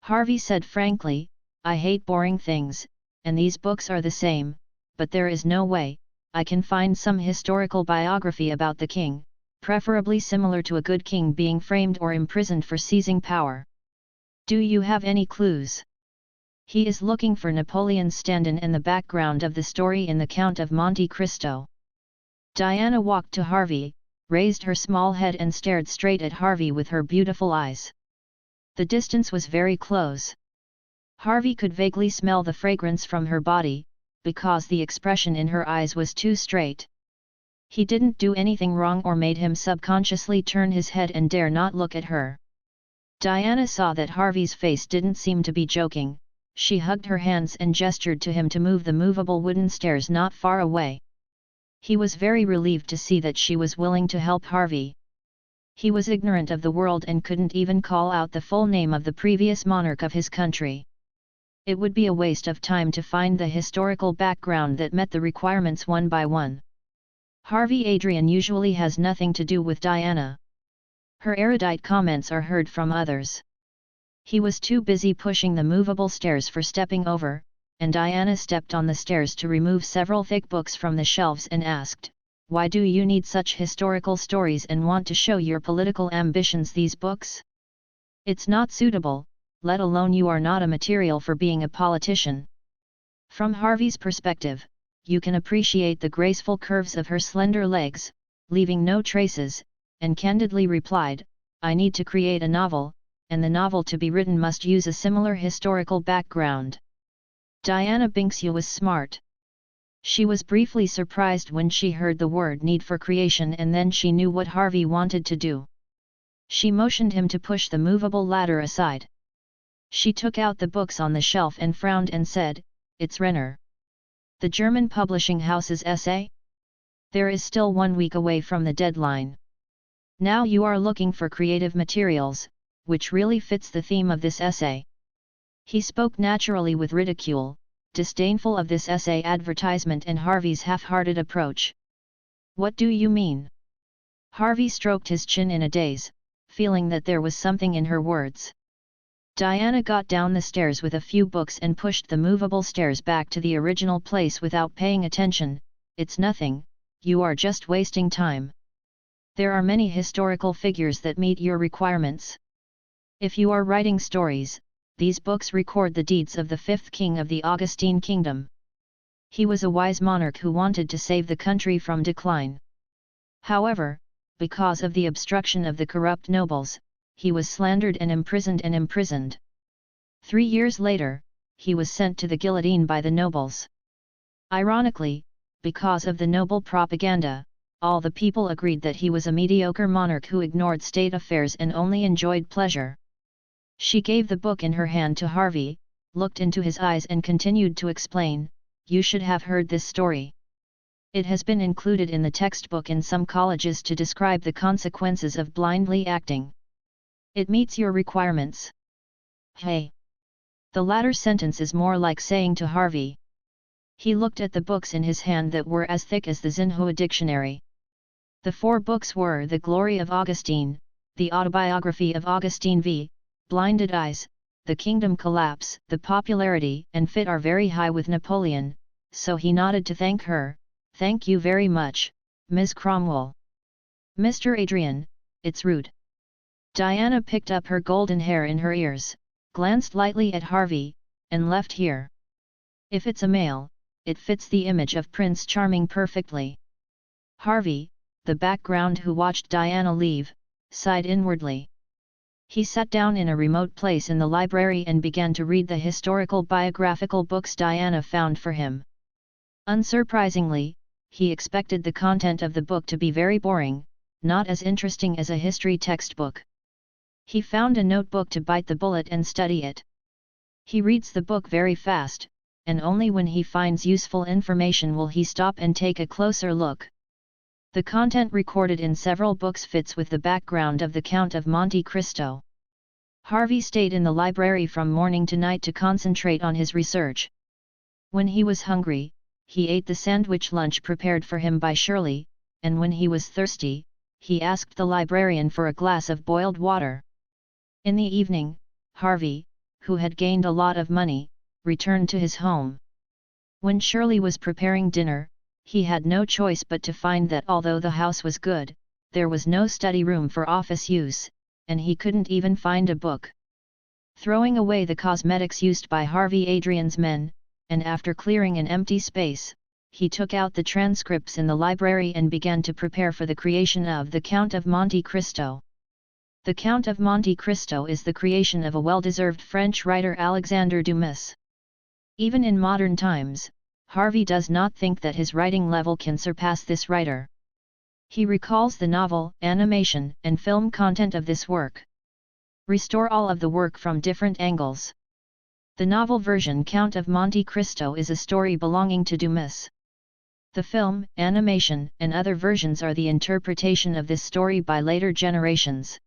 Speaker 1: Harvey said frankly, I hate boring things, and these books are the same, but there is no way, I can find some historical biography about the king, preferably similar to a good king being framed or imprisoned for seizing power. Do you have any clues? He is looking for Napoleon's stand-in and the background of the story in the Count of Monte Cristo. Diana walked to Harvey, raised her small head and stared straight at Harvey with her beautiful eyes. The distance was very close. Harvey could vaguely smell the fragrance from her body, because the expression in her eyes was too straight. He didn't do anything wrong or made him subconsciously turn his head and dare not look at her. Diana saw that Harvey's face didn't seem to be joking. She hugged her hands and gestured to him to move the movable wooden stairs not far away. He was very relieved to see that she was willing to help Harvey. He was ignorant of the world and couldn't even call out the full name of the previous monarch of his country. It would be a waste of time to find the historical background that met the requirements one by one. Harvey Adrian usually has nothing to do with Diana. Her erudite comments are heard from others. He was too busy pushing the movable stairs for stepping over, and Diana stepped on the stairs to remove several thick books from the shelves and asked, Why do you need such historical stories and want to show your political ambitions these books? It's not suitable, let alone you are not a material for being a politician. From Harvey's perspective, you can appreciate the graceful curves of her slender legs, leaving no traces, and candidly replied, I need to create a novel, and the novel to be written must use a similar historical background. Diana Binksua was smart. She was briefly surprised when she heard the word need for creation, and then she knew what Harvey wanted to do. She motioned him to push the movable ladder aside. She took out the books on the shelf and frowned and said, It's Renner. The German publishing house's essay? There is still 1 week away from the deadline. Now you are looking for creative materials, which really fits the theme of this essay. He spoke naturally with ridicule, disdainful of this essay advertisement and Harvey's half-hearted approach. What do you mean? Harvey stroked his chin in a daze, feeling that there was something in her words. Diana got down the stairs with a few books and pushed the movable stairs back to the original place without paying attention. It's nothing, you are just wasting time. There are many historical figures that meet your requirements. If you are writing stories, these books record the deeds of the fifth king of the Augustine kingdom. He was a wise monarch who wanted to save the country from decline. However, because of the obstruction of the corrupt nobles, he was slandered and imprisoned. 3 years later, he was sent to the guillotine by the nobles. Ironically, because of the noble propaganda, all the people agreed that he was a mediocre monarch who ignored state affairs and only enjoyed pleasure. She gave the book in her hand to Harvey, looked into his eyes and continued to explain, You should have heard this story. It has been included in the textbook in some colleges to describe the consequences of blindly acting. It meets your requirements. Hey! The latter sentence is more like saying to Harvey. He looked at the books in his hand that were as thick as the Xinhua dictionary. The 4 books were The Glory of Augustine, The Autobiography of Augustine v. Blinded Eyes, The Kingdom Collapse. The popularity and fit are very high with Napoleon, so he nodded to thank her. Thank you very much, Ms. Cromwell. Mr. Adrian, it's rude. Diana picked up her golden hair in her ears, glanced lightly at Harvey, and left here. If it's a male, it fits the image of Prince Charming perfectly. Harvey, the background who watched Diana leave, sighed inwardly. He sat down in a remote place in the library and began to read the historical biographical books Diana found for him. Unsurprisingly, he expected the content of the book to be very boring, not as interesting as a history textbook. He found a notebook to bite the bullet and study it. He reads the book very fast, and only when he finds useful information will he stop and take a closer look. The content recorded in several books fits with the background of the Count of Monte Cristo. Harvey stayed in the library from morning to night to concentrate on his research. When he was hungry, he ate the sandwich lunch prepared for him by Shirley, and when he was thirsty, he asked the librarian for a glass of boiled water. In the evening, Harvey, who had gained a lot of money, returned to his home. When Shirley was preparing dinner, he had no choice but to find that although the house was good, there was no study room for office use, and he couldn't even find a book. Throwing away the cosmetics used by Harvey Adrian's men, and after clearing an empty space, he took out the transcripts in the library and began to prepare for the creation of the Count of Monte Cristo. The Count of Monte Cristo is the creation of a well-deserved French writer Alexandre Dumas. Even in modern times, Harvey does not think that his writing level can surpass this writer. He recalls the novel, animation, and film content of this work. Restore all of the work from different angles. The novel version Count of Monte Cristo is a story belonging to Dumas. The film, animation, and other versions are the interpretation of this story by later generations.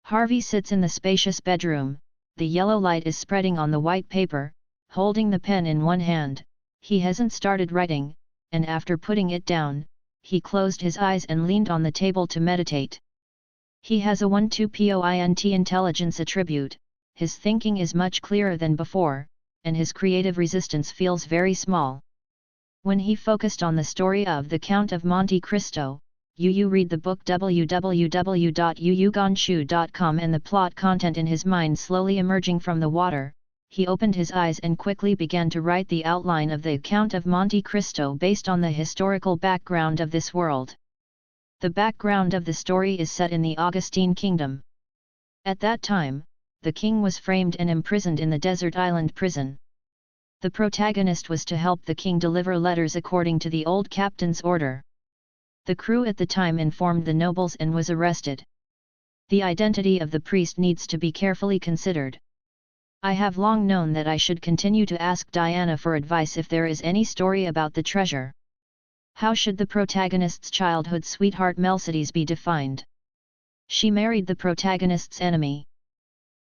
Speaker 1: Harvey sits in the spacious bedroom, the yellow light is spreading on the white paper, holding the pen in one hand. He hasn't started writing, and after putting it down, he closed his eyes and leaned on the table to meditate. He has a 1-2-point intelligence attribute, his thinking is much clearer than before, and his creative resistance feels very small. When he focused on the story of the Count of Monte Cristo, you read the book www.yuyugonshu.com and the plot content in his mind slowly emerging from the water, he opened his eyes and quickly began to write the outline of the Count of Monte Cristo based on the historical background of this world. The background of the story is set in the Augustine Kingdom. At that time, the king was framed and imprisoned in the desert island prison. The protagonist was to help the king deliver letters according to the old captain's order. The crew at the time informed the nobles and was arrested. The identity of the priest needs to be carefully considered. I have long known that I should continue to ask Diana for advice if there is any story about the treasure. How should the protagonist's childhood sweetheart Mercedes be defined? She married the protagonist's enemy.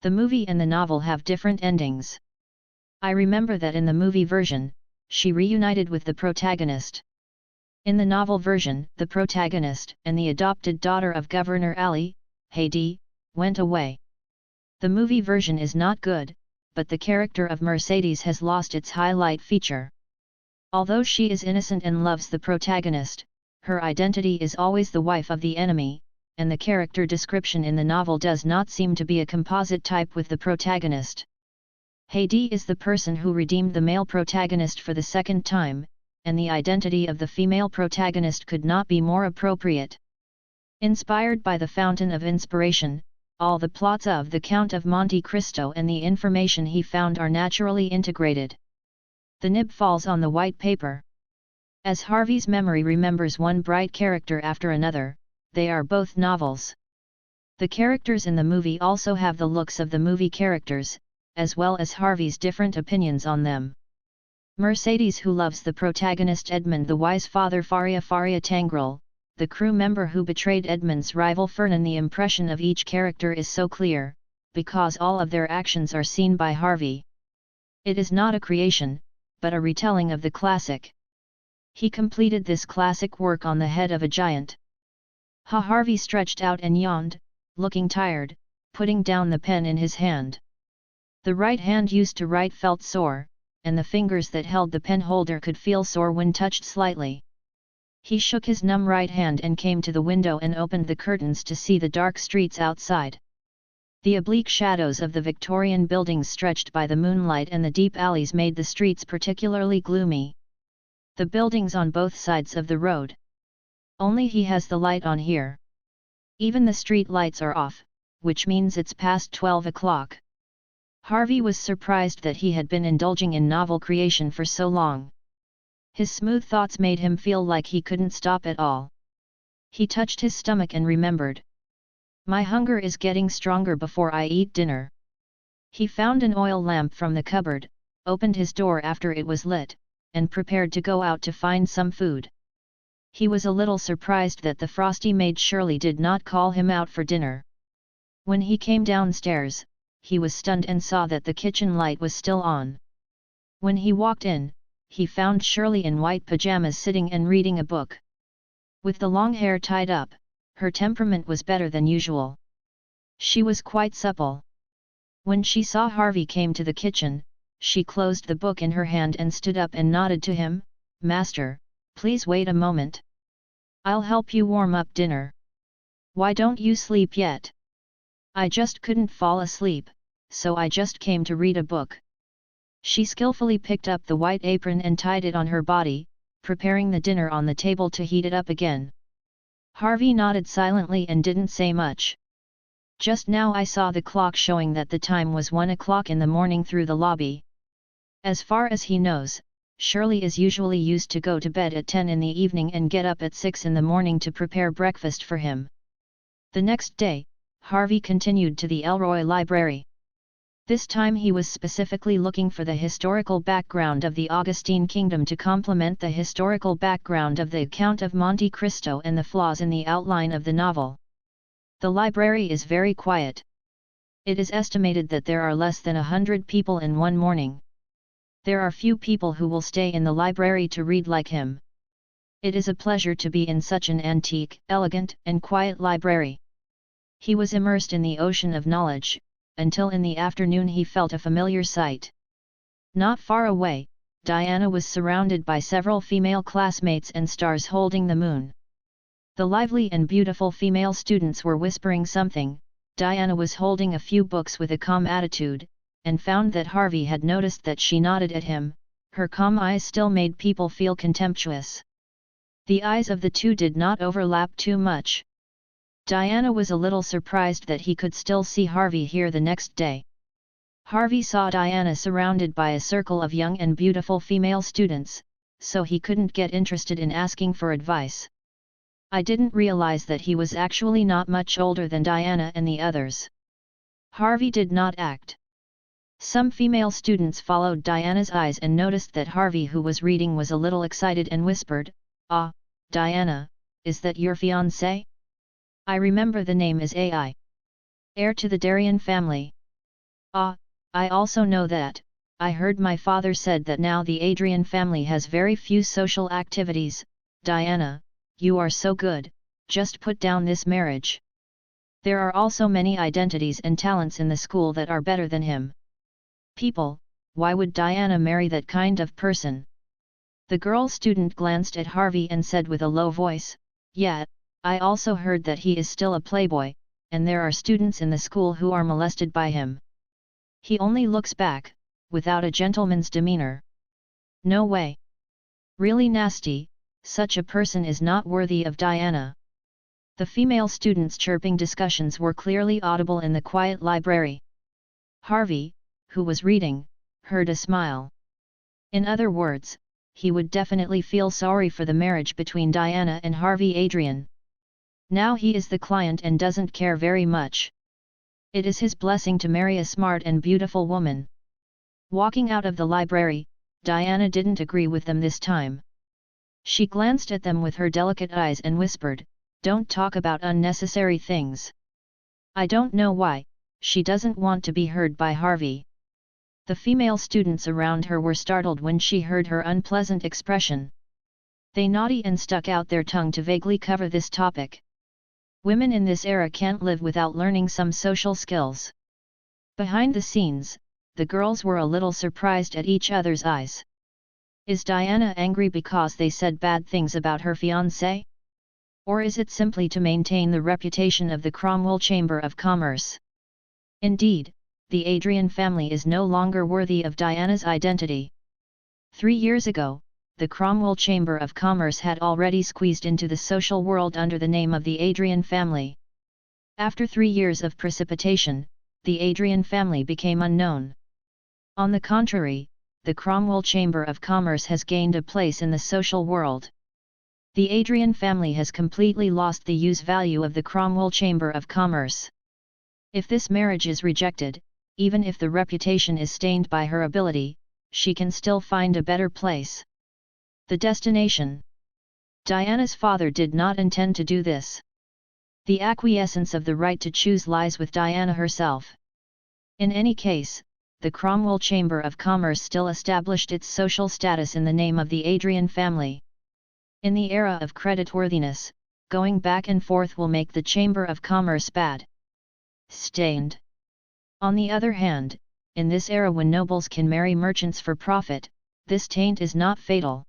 Speaker 1: The movie and the novel have different endings. I remember that in the movie version, she reunited with the protagonist. In the novel version, the protagonist and the adopted daughter of Governor Ali, Heidi, went away. The movie version is not good, but the character of Mercedes has lost its highlight feature. Although she is innocent and loves the protagonist, her identity is always the wife of the enemy, and the character description in the novel does not seem to be a composite type with the protagonist. Heidi is the person who redeemed the male protagonist for the second time, and the identity of the female protagonist could not be more appropriate. Inspired by the fountain of inspiration, all the plots of the Count of Monte Cristo and the information he found are naturally integrated. The nib falls on the white paper. As Harvey's memory remembers one bright character after another, they are both novels. The characters in the movie also have the looks of the movie characters, as well as Harvey's different opinions on them. Mercedes, who loves the protagonist Edmund the wise father Faria Tangrel, the crew member who betrayed Edmund's rival Fernan. The impression of each character is so clear, because all of their actions are seen by Harvey. It is not a creation, but a retelling of the classic. He completed this classic work on the head of a giant. Harvey stretched out and yawned, looking tired, putting down the pen in his hand. The right hand used to write felt sore, and the fingers that held the pen holder could feel sore when touched slightly. He shook his numb right hand and came to the window and opened the curtains to see the dark streets outside. The oblique shadows of the Victorian buildings stretched by the moonlight and the deep alleys made the streets particularly gloomy. The buildings on both sides of the road. Only he has the light on here. Even the street lights are off, which means it's past 12 o'clock. Harvey was surprised that he had been indulging in novel creation for so long. His smooth thoughts made him feel like he couldn't stop at all. He touched his stomach and remembered. My hunger is getting stronger before I eat dinner. He found an oil lamp from the cupboard, opened his door after it was lit, and prepared to go out to find some food. He was a little surprised that the frosty maid Shirley did not call him out for dinner. When he came downstairs, he was stunned and saw that the kitchen light was still on. When he walked in, he found Shirley in white pajamas sitting and reading a book. With the long hair tied up, her temperament was better than usual. She was quite supple. When she saw Harvey came to the kitchen, she closed the book in her hand and stood up and nodded to him. "Master, please wait a moment. I'll help you warm up dinner. Why don't you sleep yet?" "I just couldn't fall asleep, so I just came to read a book." She skillfully picked up the white apron and tied it on her body, preparing the dinner on the table to heat it up again. Harvey nodded silently and didn't say much. "Just now I saw the clock showing that the time was 1 o'clock in the morning through the lobby. As far as he knows, Shirley is usually used to go to bed at 10 in the evening and get up at 6 in the morning to prepare breakfast for him." The next day, Harvey continued to the Elroy Library. This time he was specifically looking for the historical background of the Augustine Kingdom to complement the historical background of the account of Monte Cristo and the flaws in the outline of the novel. The library is very quiet. It is estimated that there are less than 100 people in one morning. There are few people who will stay in the library to read like him. It is a pleasure to be in such an antique, elegant, and quiet library. He was immersed in the ocean of knowledge, until in the afternoon he felt a familiar sight. Not far away, Diana was surrounded by several female classmates and stars holding the moon. The lively and beautiful female students were whispering something. Diana was holding a few books with a calm attitude, and found that Harvey had noticed that she nodded at him. Her calm eyes still made people feel contemptuous. The eyes of the two did not overlap too much. Diana was a little surprised that he could still see Harvey here the next day. Harvey saw Diana surrounded by a circle of young and beautiful female students, so he couldn't get interested in asking for advice. "I didn't realize that he was actually not much older than Diana and the others." Harvey did not act. Some female students followed Diana's eyes and noticed that Harvey, who was reading, was a little excited and whispered, "Ah, Diana, is that your fiancé? I remember the name is AI. Heir to the Darien family." "Ah, I also know that. I heard my father said that now the Adrian family has very few social activities." "Diana, you are so good, just put down this marriage. There are also many identities and talents in the school that are better than him. People, why would Diana marry that kind of person?" The girl student glanced at Harvey and said with a low voice, "Yeah, I also heard that he is still a playboy, and there are students in the school who are molested by him. He only looks back, without a gentleman's demeanor. No way. Really nasty, such a person is not worthy of Diana." The female students' chirping discussions were clearly audible in the quiet library. Harvey, who was reading, heard a smile. In other words, he would definitely feel sorry for the marriage between Diana and Harvey Adrian. Now he is the client and doesn't care very much. It is his blessing to marry a smart and beautiful woman. Walking out of the library, Diana didn't agree with them this time. She glanced at them with her delicate eyes and whispered, "Don't talk about unnecessary things." I don't know why, she doesn't want to be heard by Harvey. The female students around her were startled when she heard her unpleasant expression. They nodded and stuck out their tongue to vaguely cover this topic. Women in this era can't live without learning some social skills. Behind the scenes, the girls were a little surprised at each other's eyes. Is Diana angry because they said bad things about her fiancé? Or is it simply to maintain the reputation of the Cromwell Chamber of Commerce? Indeed, the Adrian family is no longer worthy of Diana's identity. 3 years ago, the Cromwell Chamber of Commerce had already squeezed into the social world under the name of the Adrian family. After 3 years of precipitation, the Adrian family became unknown. On the contrary, the Cromwell Chamber of Commerce has gained a place in the social world. The Adrian family has completely lost the use value of the Cromwell Chamber of Commerce. If this marriage is rejected, even if the reputation is stained by her ability, she can still find a better place. The destination. Diana's father did not intend to do this. The acquiescence of the right to choose lies with Diana herself. In any case, the Cromwell Chamber of Commerce still established its social status in the name of the Adrian family. In the era of creditworthiness, going back and forth will make the Chamber of Commerce bad. Stained. On the other hand, in this era when nobles can marry merchants for profit, this taint is not fatal.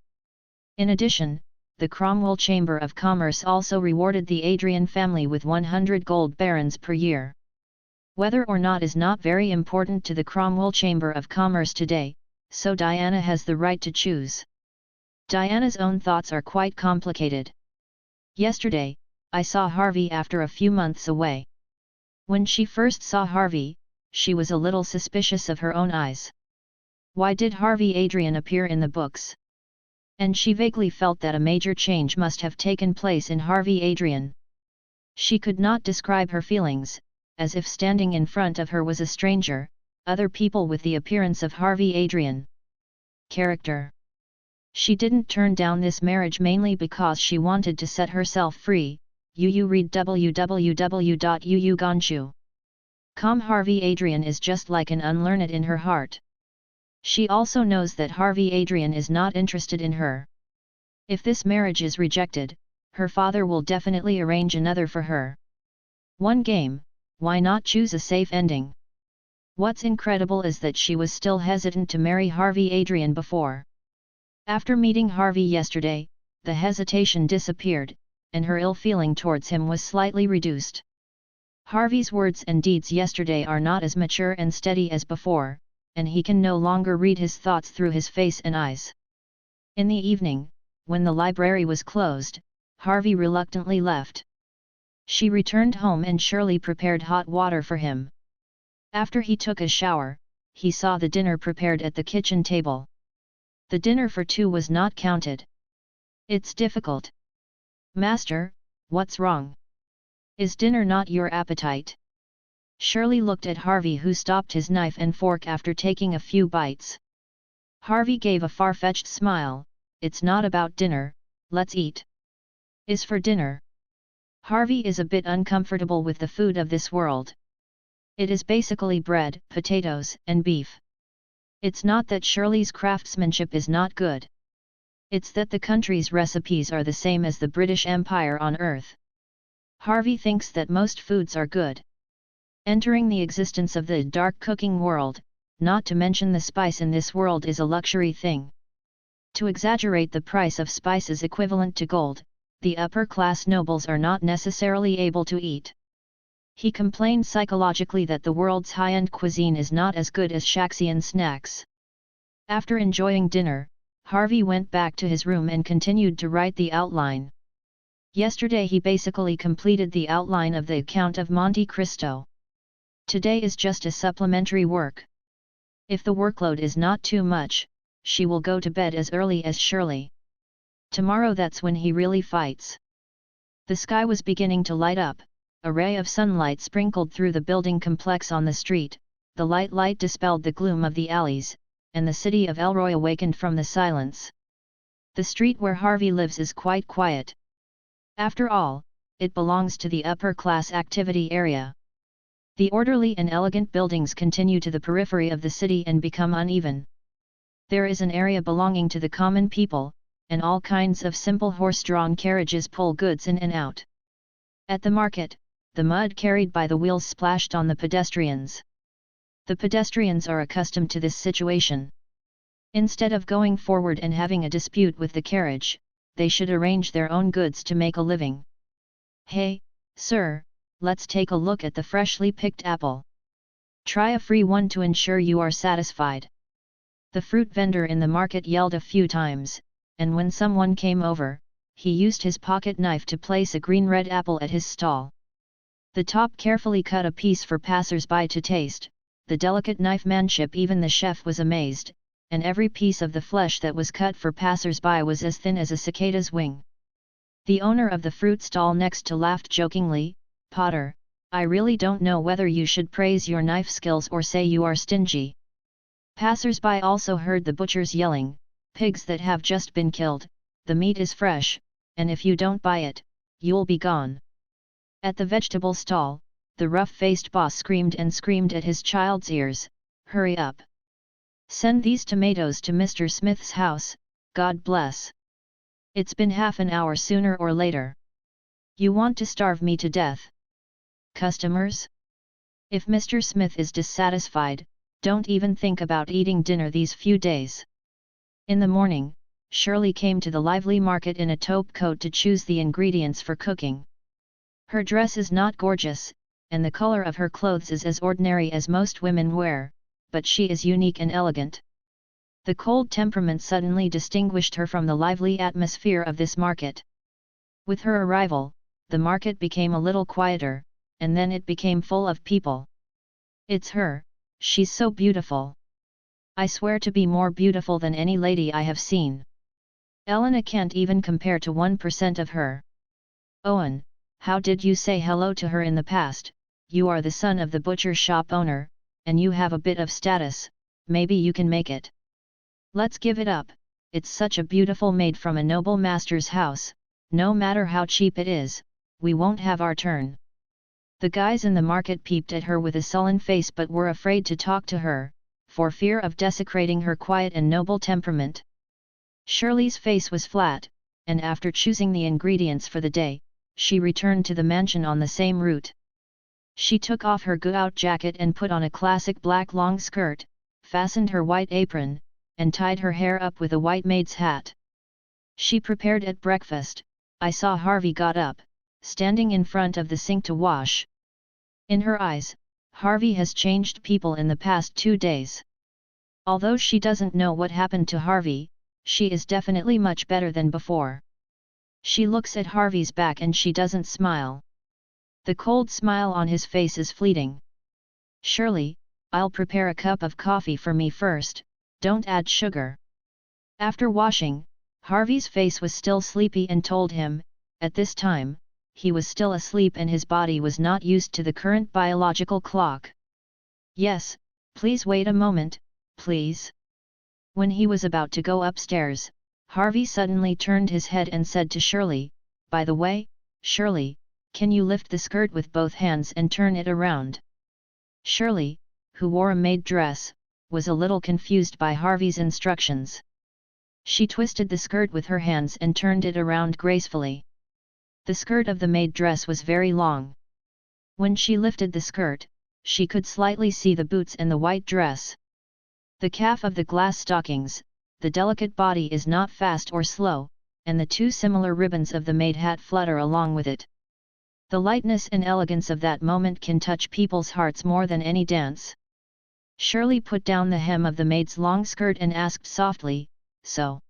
Speaker 1: In addition, the Cromwell Chamber of Commerce also rewarded the Adrian family with 100 gold barons per year. Whether or not is not very important to the Cromwell Chamber of Commerce today, so Diana has the right to choose. Diana's own thoughts are quite complicated. Yesterday, I saw Harvey after a few months away. When she first saw Harvey, she was a little suspicious of her own eyes. Why did Harvey Adrian appear in the books? And she vaguely felt that a major change must have taken place in Harvey Adrian. She could not describe her feelings, as if standing in front of her was a stranger, other people with the appearance of Harvey Adrian. Character. She didn't turn down this marriage mainly because she wanted to set herself free. Read www.uuganshu.com. Harvey Adrian is just like an unlearned in her heart. She also knows that Harvey Adrian is not interested in her. If this marriage is rejected, her father will definitely arrange another for her. One game, why not choose a safe ending? What's incredible is that she was still hesitant to marry Harvey Adrian before. After meeting Harvey yesterday, the hesitation disappeared, and her ill feeling towards him was slightly reduced. Harvey's words and deeds yesterday are not as mature and steady as before, and he can no longer read his thoughts through his face and eyes. In the evening, when the library was closed, Harvey reluctantly left. She returned home and Shirley prepared hot water for him. After he took a shower, he saw the dinner prepared at the kitchen table. The dinner for two was not counted. It's difficult. Master, what's wrong? Is dinner not your appetite? Shirley looked at Harvey, who stopped his knife and fork after taking a few bites. Harvey gave a far-fetched smile. It's not about dinner, let's eat. Is for dinner. Harvey is a bit uncomfortable with the food of this world. It is basically bread, potatoes, and beef. It's not that Shirley's craftsmanship is not good. It's that the country's recipes are the same as the British Empire on Earth. Harvey thinks that most foods are good. Entering the existence of the dark cooking world, not to mention the spice in this world, is a luxury thing. To exaggerate the price of spices equivalent to gold, the upper-class nobles are not necessarily able to eat. He complained psychologically that the world's high-end cuisine is not as good as Shaxian snacks. After enjoying dinner, Harvey went back to his room and continued to write the outline. Yesterday he basically completed the outline of the account of Monte Cristo. Today is just a supplementary work. If the workload is not too much, she will go to bed as early as Shirley. Tomorrow that's when he really fights. The sky was beginning to light up, a ray of sunlight sprinkled through the building complex on the street, the light dispelled the gloom of the alleys, and the city of Elroy awakened from the silence. The street where Harvey lives is quite quiet. After all, it belongs to the upper-class activity area. The orderly and elegant buildings continue to the periphery of the city and become uneven. There is an area belonging to the common people, and all kinds of simple horse-drawn carriages pull goods in and out. At the market, the mud carried by the wheels splashed on the pedestrians. The pedestrians are accustomed to this situation. Instead of going forward and having a dispute with the carriage, they should arrange their own goods to make a living. Hey, sir, let's take a look at the freshly picked apple. Try a free one to ensure you are satisfied. The fruit vendor in the market yelled a few times, and when someone came over, he used his pocket knife to place a green-red apple at his stall. The top carefully cut a piece for passers-by to taste, the delicate knife-manship. Even the chef was amazed, and every piece of the flesh that was cut for passers-by was as thin as a cicada's wing. The owner of the fruit stall next to laughed jokingly. Potter, I really don't know whether you should praise your knife skills or say you are stingy. Passers-by also heard the butchers yelling, pigs that have just been killed, the meat is fresh, and if you don't buy it, you'll be gone. At the vegetable stall, the rough-faced boss screamed and screamed at his child's ears, hurry up. Send these tomatoes to Mr. Smith's house, God bless. It's been half an hour sooner or later. You want to starve me to death? Customers? If Mr. Smith is dissatisfied, don't even think about eating dinner these few days. In the morning, Shirley came to the lively market in a taupe coat to choose the ingredients for cooking. Her dress is not gorgeous, and the color of her clothes is as ordinary as most women wear, but she is unique and elegant. The cold temperament suddenly distinguished her from the lively atmosphere of this market. With her arrival, the market became a little quieter, and then it became full of people. It's her, she's so beautiful. I swear to be more beautiful than any lady I have seen. Elena can't even compare to 1% of her. Owen, how did you say hello to her in the past? You are the son of the butcher shop owner, and you have a bit of status, maybe you can make it. Let's give it up, it's such a beautiful maid from a noble master's house, no matter how cheap it is, we won't have our turn. The guys in the market peeped at her with a sullen face but were afraid to talk to her, for fear of desecrating her quiet and noble temperament. Shirley's face was flat, and after choosing the ingredients for the day, she returned to the mansion on the same route. She took off her go-out jacket and put on a classic black long skirt, fastened her white apron, and tied her hair up with a white maid's hat. She prepared at breakfast. I saw Harvey got up, standing in front of the sink to wash. In her eyes, Harvey has changed people in the past 2 days. Although she doesn't know what happened to Harvey, she is definitely much better than before. She looks at Harvey's back and she doesn't smile. The cold smile on his face is fleeting. Shirley, I'll prepare a cup of coffee for me first, don't add sugar. After washing, Harvey's face was still sleepy and told him, at this time, he was still asleep and his body was not used to the current biological clock. Yes, please wait a moment, please. When he was about to go upstairs, Harvey suddenly turned his head and said to Shirley, by the way, Shirley, can you lift the skirt with both hands and turn it around? Shirley, who wore a maid dress, was a little confused by Harvey's instructions. She twisted the skirt with her hands and turned it around gracefully. The skirt of the maid dress was very long. When she lifted the skirt, she could slightly see the boots and the white dress. The calf of the glass stockings, the delicate body is not fast or slow, and the 2 similar ribbons of the maid hat flutter along with it. The lightness and elegance of that moment can touch people's hearts more than any dance. Shirley put down the hem of the maid's long skirt and asked softly, so?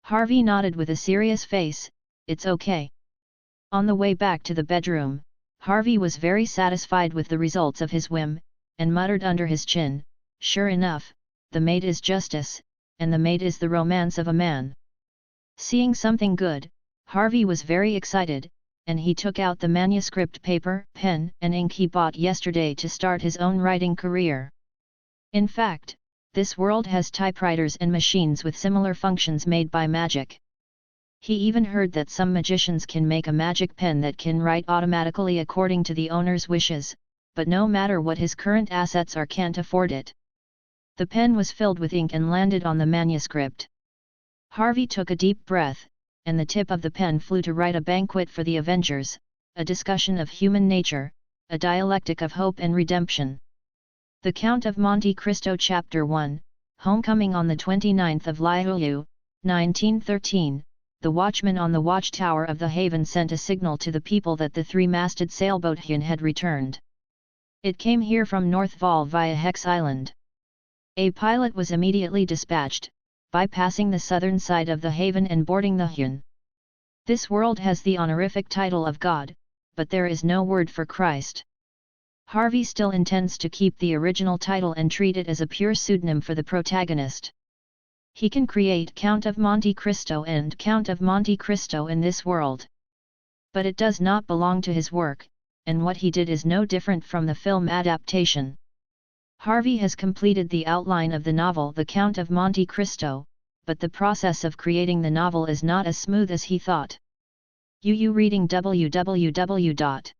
Speaker 1: Harvey nodded with a serious face, it's okay. On the way back to the bedroom, Harvey was very satisfied with the results of his whim, and muttered under his chin, sure enough, the maid is justice, and the maid is the romance of a man. Seeing something good, Harvey was very excited, and he took out the manuscript paper, pen and ink he bought yesterday to start his own writing career. In fact, this world has typewriters and machines with similar functions made by magic. He even heard that some magicians can make a magic pen that can write automatically according to the owner's wishes, but no matter what his current assets are, can't afford it. The pen was filled with ink and landed on the manuscript. Harvey took a deep breath, and the tip of the pen flew to write a banquet for the Avengers, a discussion of human nature, a dialectic of hope and redemption. The Count of Monte Cristo Chapter 1, Homecoming on the 29th of Liu, 1913, the watchman on the watchtower of the haven sent a signal to the people that the 3-masted sailboat Hyun had returned. It came here from North Val via Hex Island. A pilot was immediately dispatched, bypassing the southern side of the haven and boarding the Hyun. This world has the honorific title of God, but there is no word for Christ. Harvey still intends to keep the original title and treat it as a pure pseudonym for the protagonist. He can create Count of Monte Cristo and Count of Monte Cristo in this world. But it does not belong to his work, and what he did is no different from the film adaptation. Harvey has completed the outline of the novel The Count of Monte Cristo, but the process of creating the novel is not as smooth as he thought. Reading www.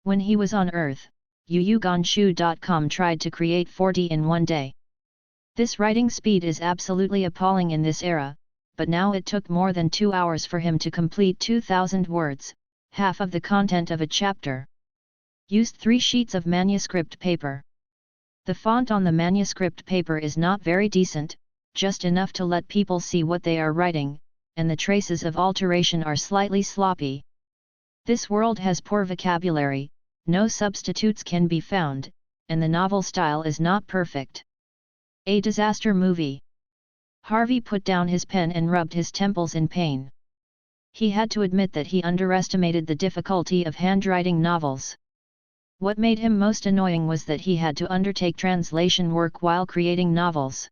Speaker 1: When he was on Earth, UUGonshu.com tried to create 40 in one day. This writing speed is absolutely appalling in this era, but now it took more than 2 hours for him to complete 2,000 words, half of the content of a chapter. Used 3 sheets of manuscript paper. The font on the manuscript paper is not very decent, just enough to let people see what they are writing, and the traces of alteration are slightly sloppy. This world has poor vocabulary, no substitutes can be found, and the novel style is not perfect. A disaster movie. Harvey put down his pen and rubbed his temples in pain. He had to admit that he underestimated the difficulty of handwriting novels. What made him most annoying was that he had to undertake translation work while creating novels.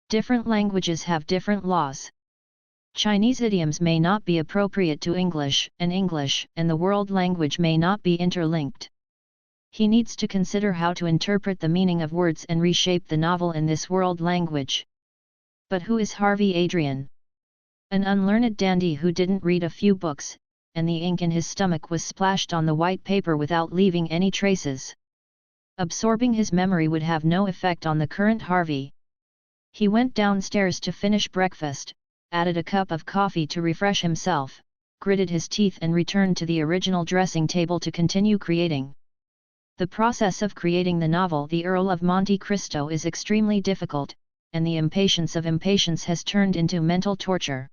Speaker 1: Different languages have different laws. Chinese idioms may not be appropriate to English and the world language may not be interlinked. He needs to consider how to interpret the meaning of words and reshape the novel in this world language. But who is Harvey Adrian? An unlearned dandy who didn't read a few books, and the ink in his stomach was splashed on the white paper without leaving any traces. Absorbing his memory would have no effect on the current Harvey. He went downstairs to finish breakfast, added a cup of coffee to refresh himself, gritted his teeth and returned to the original dressing table to continue creating. The process of creating the novel The Earl of Monte Cristo is extremely difficult, and the impatience of impatience has turned into mental torture.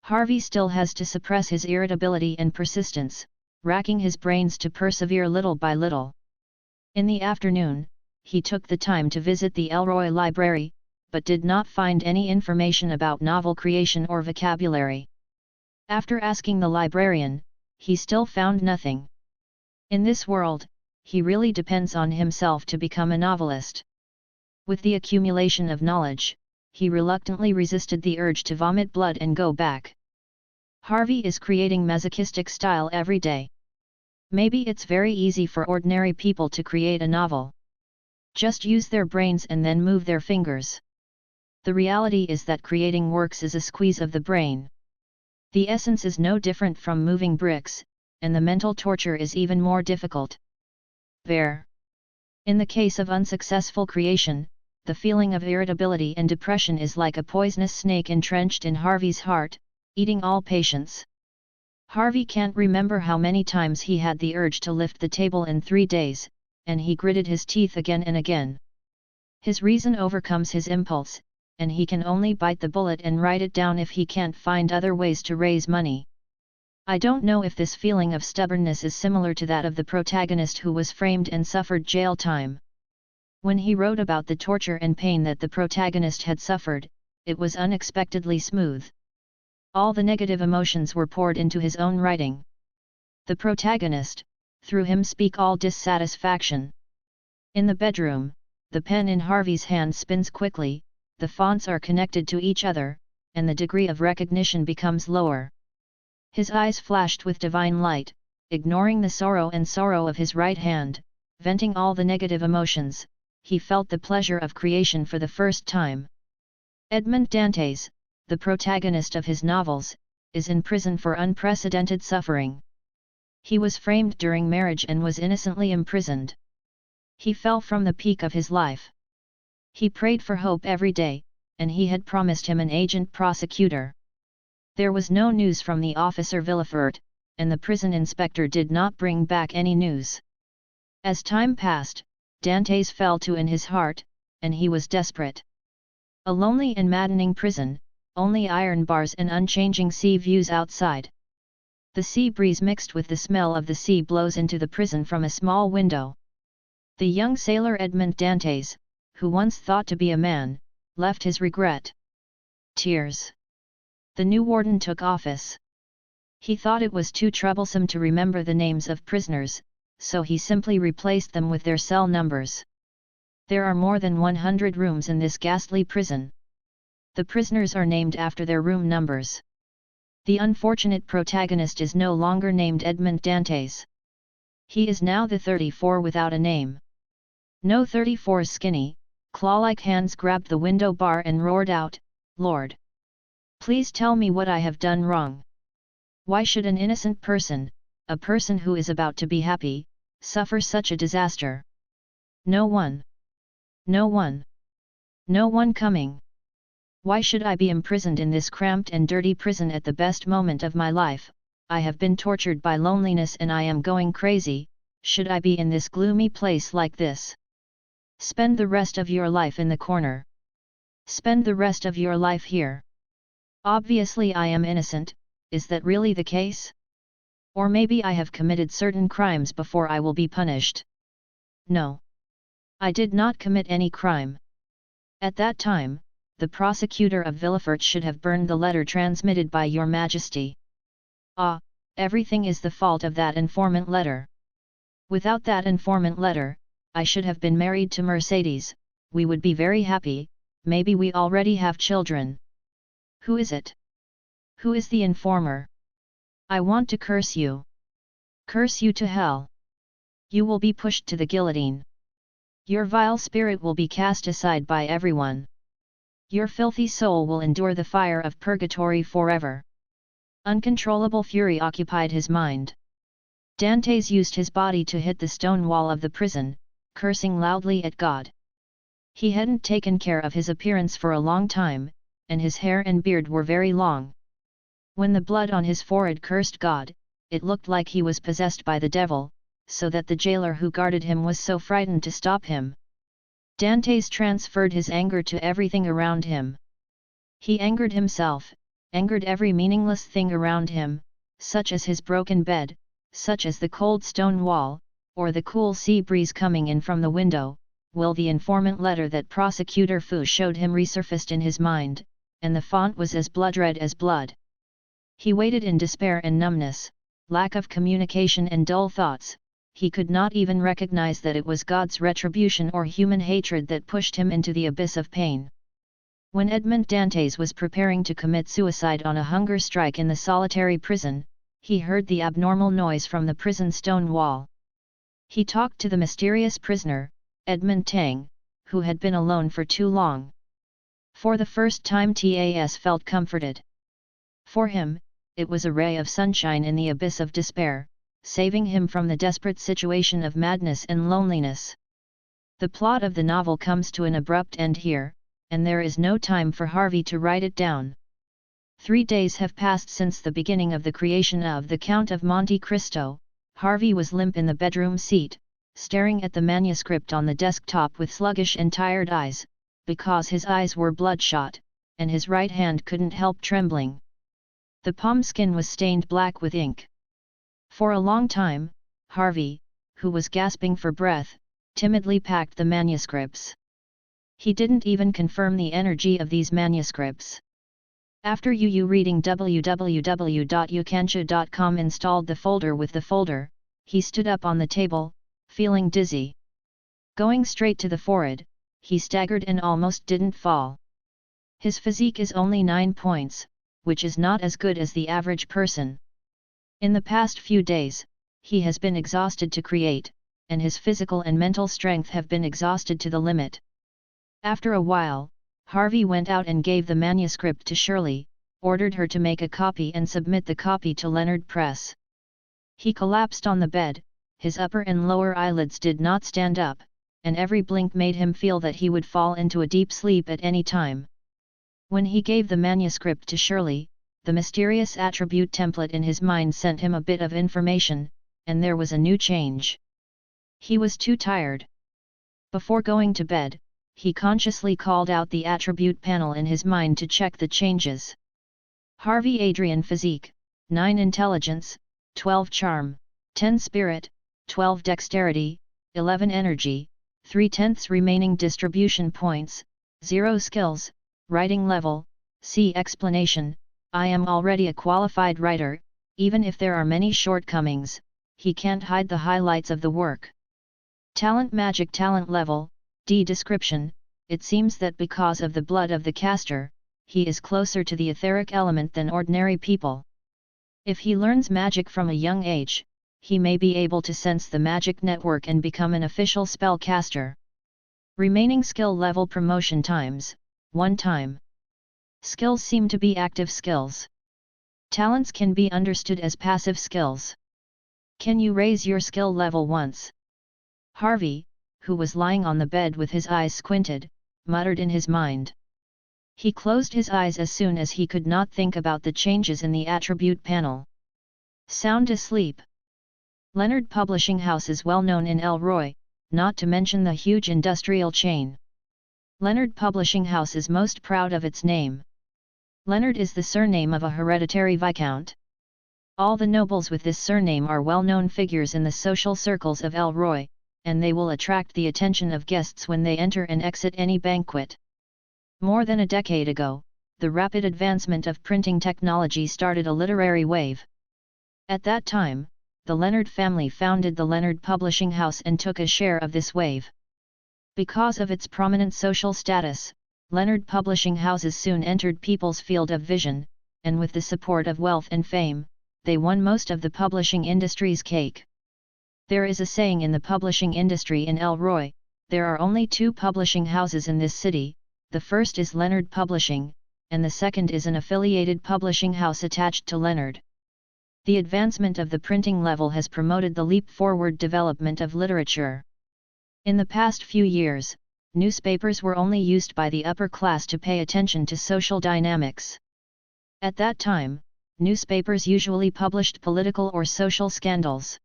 Speaker 1: Harvey still has to suppress his irritability and persistence, racking his brains to persevere little by little. In the afternoon, he took the time to visit the Elroy Library, but did not find any information about novel creation or vocabulary. After asking the librarian, he still found nothing. In this world, he really depends on himself to become a novelist. With the accumulation of knowledge, he reluctantly resisted the urge to vomit blood and go back. Harvey is creating masochistic style every day. Maybe it's very easy for ordinary people to create a novel. Just use their brains and then move their fingers. The reality is that creating works is a squeeze of the brain. The essence is no different from moving bricks, and the mental torture is even more difficult. There. In the case of unsuccessful creation, the feeling of irritability and depression is like a poisonous snake entrenched in Harvey's heart, eating all patience. Harvey can't remember how many times he had the urge to lift the table in 3 days, and he gritted his teeth again and again. His reason overcomes his impulse, and he can only bite the bullet and write it down if he can't find other ways to raise money. I don't know if this feeling of stubbornness is similar to that of the protagonist who was framed and suffered jail time. When he wrote about the torture and pain that the protagonist had suffered, it was unexpectedly smooth. All the negative emotions were poured into his own writing. The protagonist, through him speak all dissatisfaction. In the bedroom, the pen in Harvey's hand spins quickly, the fonts are connected to each other, and the degree of recognition becomes lower. His eyes flashed with divine light, ignoring the sorrow of his right hand, venting all the negative emotions, he felt the pleasure of creation for the first time. Edmond Dantes, the protagonist of his novels, is in prison for unprecedented suffering. He was framed during marriage and was innocently imprisoned. He fell from the peak of his life. He prayed for hope every day, and he had promised him an agent prosecutor. There was no news from the officer Villefort, and the prison inspector did not bring back any news. As time passed, Dantes fell to in his heart, and he was desperate. A lonely and maddening prison, only iron bars and unchanging sea views outside. The sea breeze mixed with the smell of the sea blows into the prison from a small window. The young sailor Edmond Dantes, who once thought to be a man, left his regret. Tears. The new warden took office. He thought it was too troublesome to remember the names of prisoners, so he simply replaced them with their cell numbers. There are more than 100 rooms in this ghastly prison. The prisoners are named after their room numbers. The unfortunate protagonist is no longer named Edmond Dantes. He is now the 34 without a name. No 34's skinny, claw-like hands grabbed the window bar and roared out, "Lord! Please tell me what I have done wrong. Why should an innocent person, a person who is about to be happy, suffer such a disaster? No one. No one. No one coming. Why should I be imprisoned in this cramped and dirty prison at the best moment of my life? I have been tortured by loneliness and I am going crazy. Should I be in this gloomy place like this? Spend the rest of your life in the corner. Spend the rest of your life here. Obviously I am innocent, is that really the case? Or maybe I have committed certain crimes before I will be punished. No. I did not commit any crime. At that time, the prosecutor of Villefort should have burned the letter transmitted by your Majesty. Ah, everything is the fault of that informant letter. Without that informant letter, I should have been married to Mercedes, we would be very happy, maybe we already have children. Who is it? Who is the informer? I want to curse you. Curse you to hell. You will be pushed to the guillotine. Your vile spirit will be cast aside by everyone. Your filthy soul will endure the fire of purgatory forever. Uncontrollable fury occupied his mind. Dantes used his body to hit the stone wall of the prison, cursing loudly at God. He hadn't taken care of his appearance for a long time, and his hair and beard were very long. When the blood on his forehead cursed God, it looked like he was possessed by the devil, so that the jailer who guarded him was so frightened to stop him. Dantes transferred his anger to everything around him. He angered himself, angered every meaningless thing around him, such as his broken bed, such as the cold stone wall, or the cool sea breeze coming in from the window. Will the informant letter that Prosecutor Fu showed him resurfaced in his mind, and the font was as blood-red as blood. He waited in despair and numbness, lack of communication and dull thoughts. He could not even recognize that it was God's retribution or human hatred that pushed him into the abyss of pain. When Edmond Dantes was preparing to commit suicide on a hunger strike in the solitary prison, he heard the abnormal noise from the prison stone wall. He talked to the mysterious prisoner, Edmond Tang, who had been alone for too long. For the first time Tas felt comforted. For him, it was a ray of sunshine in the abyss of despair, saving him from the desperate situation of madness and loneliness. The plot of the novel comes to an abrupt end here, and there is no time for Harvey to write it down. 3 days have passed since the beginning of the creation of The Count of Monte Cristo. Harvey was limp in the bedroom seat, staring at the manuscript on the desktop with sluggish and tired eyes, because his eyes were bloodshot, and his right hand couldn't help trembling. The palm skin was stained black with ink. For a long time, Harvey, who was gasping for breath, timidly packed the manuscripts. He didn't even confirm the energy of these manuscripts. After reading www.ukancha.com installed the folder with the folder, he stood up on the table, feeling dizzy. Going straight to the forehead, he staggered and almost didn't fall. His physique is only 9 points, which is not as good as the average person. In the past few days, he has been exhausted to create, and his physical and mental strength have been exhausted to the limit. After a while, Harvey went out and gave the manuscript to Shirley, ordered her to make a copy and submit the copy to Leonard Press. He collapsed on the bed, his upper and lower eyelids did not stand up, and every blink made him feel that he would fall into a deep sleep at any time. When he gave the manuscript to Shirley, the mysterious attribute template in his mind sent him a bit of information, and there was a new change. He was too tired. Before going to bed, he consciously called out the attribute panel in his mind to check the changes. Harvey Adrian Physique, 9 Intelligence, 12 Charm, 10 Spirit, 12 Dexterity, 11 Energy, 3/10 remaining distribution points, 0 Skills, Writing Level, see Explanation. I am already a qualified writer, even if there are many shortcomings, he can't hide the highlights of the work. Talent Magic Talent Level, D. Description, it seems that because of the blood of the caster, he is closer to the etheric element than ordinary people. If he learns magic from a young age, he may be able to sense the magic network and become an official spellcaster. Remaining skill level promotion times, 1 time. Skills seem to be active skills. Talents can be understood as passive skills. Can you raise your skill level once? Harvey, who was lying on the bed with his eyes squinted, muttered in his mind. He closed his eyes as soon as he could not think about the changes in the attribute panel. Sound asleep. Leonard Publishing House is well known in Elroy, not to mention the huge industrial chain. Leonard Publishing House is most proud of its name. Leonard is the surname of a hereditary viscount. All the nobles with this surname are well-known figures in the social circles of Elroy, and they will attract the attention of guests when they enter and exit any banquet. More than a decade ago, the rapid advancement of printing technology started a literary wave. At that time, the Leonard family founded the Leonard Publishing House and took a share of this wave. Because of its prominent social status, Leonard Publishing Houses soon entered people's field of vision, and with the support of wealth and fame, they won most of the publishing industry's cake. There is a saying in the publishing industry in Elroy, there are only 2 publishing houses in this city, the first is Leonard Publishing, and the second is an affiliated publishing house attached to Leonard. The advancement of the printing level has promoted the leap-forward development of literature. In the past few years, newspapers were only used by the upper class to pay attention to social dynamics. At that time, newspapers usually published political or social scandals.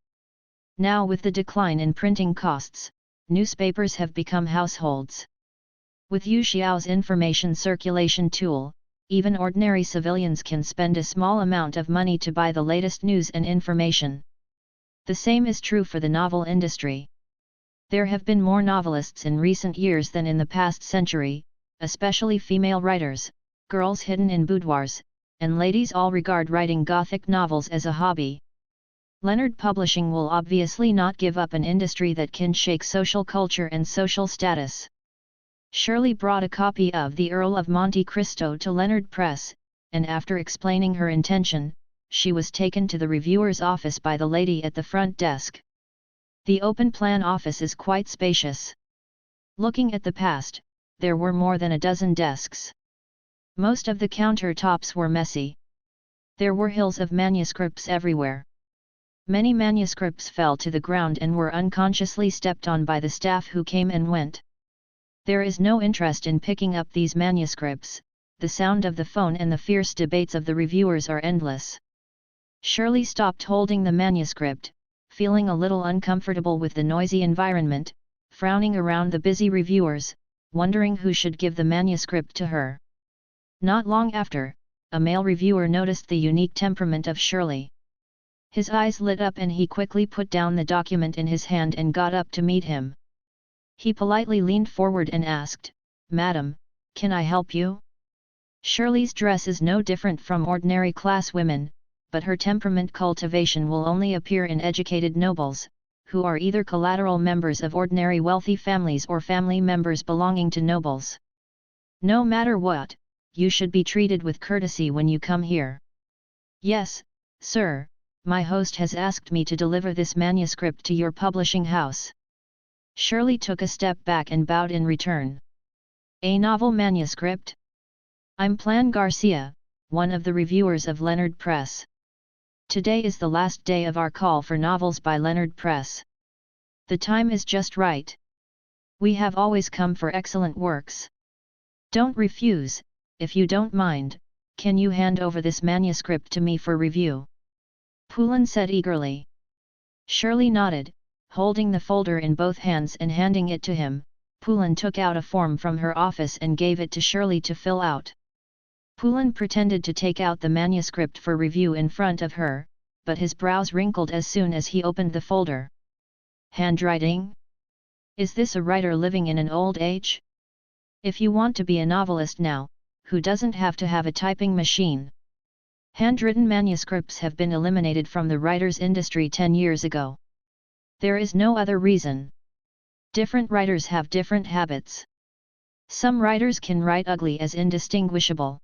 Speaker 1: Now with the decline in printing costs, newspapers have become households. With Yu Xiao's information circulation tool, even ordinary civilians can spend a small amount of money to buy the latest news and information. The same is true for the novel industry. There have been more novelists in recent years than in the past century, especially female writers, girls hidden in boudoirs, and ladies all regard writing Gothic novels as a hobby. Leonard Publishing will obviously not give up an industry that can shake social culture and social status. Shirley brought a copy of The Earl of Monte Cristo to Leonard Press, and after explaining her intention, she was taken to the reviewer's office by the lady at the front desk. The open-plan office is quite spacious. Looking at the past, there were more than a dozen desks. Most of the countertops were messy. There were hills of manuscripts everywhere. Many manuscripts fell to the ground and were unconsciously stepped on by the staff who came and went. There is no interest in picking up these manuscripts, the sound of the phone and the fierce debates of the reviewers are endless. Shirley stopped holding the manuscript, feeling a little uncomfortable with the noisy environment, frowning around the busy reviewers, wondering who should give the manuscript to her. Not long after, a male reviewer noticed the unique temperament of Shirley. His eyes lit up and he quickly put down the document in his hand and got up to meet him. He politely leaned forward and asked, "Madam, can I help you?" Shirley's dress is no different from ordinary class women, but her temperament cultivation will only appear in educated nobles, who are either collateral members of ordinary wealthy families or family members belonging to nobles. No matter what, you should be treated with courtesy when you come here. Yes, sir, my host has asked me to deliver this manuscript to your publishing house. Shirley took a step back and bowed in return. A novel manuscript? I'm Plan Garcia, one of the reviewers of Leonard Press. Today is the last day of our call for novels by Leonard Press. The time is just right. We have always come for excellent works. Don't refuse, if you don't mind, can you hand over this manuscript to me for review? Poulin said eagerly. Shirley nodded, holding the folder in both hands and handing it to him. Poulin took out a form from her office and gave it to Shirley to fill out. Poulin pretended to take out the manuscript for review in front of her, but his brows wrinkled as soon as he opened the folder. Handwriting? Is this a writer living in an old age? If you want to be a novelist now, who doesn't have to have a typing machine? Handwritten manuscripts have been eliminated from the writer's industry 10 years ago. There is no other reason. Different writers have different habits. Some writers can write ugly as indistinguishable.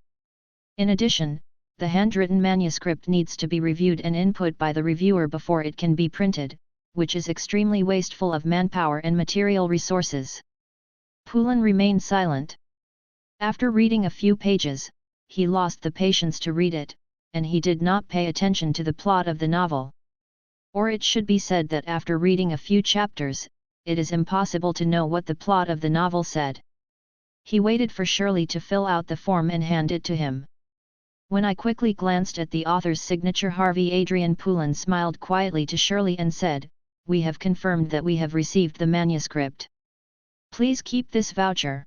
Speaker 1: In addition, the handwritten manuscript needs to be reviewed and input by the reviewer before it can be printed, which is extremely wasteful of manpower and material resources. Poulin remained silent. After reading a few pages, he lost the patience to read it, and he did not pay attention to the plot of the novel. Or it should be said that after reading a few chapters, it is impossible to know what the plot of the novel said. He waited for Shirley to fill out the form and hand it to him. When I quickly glanced at the author's signature, Harvey Adrian Poulin smiled quietly to Shirley and said, "We have confirmed that we have received the manuscript. Please keep this voucher.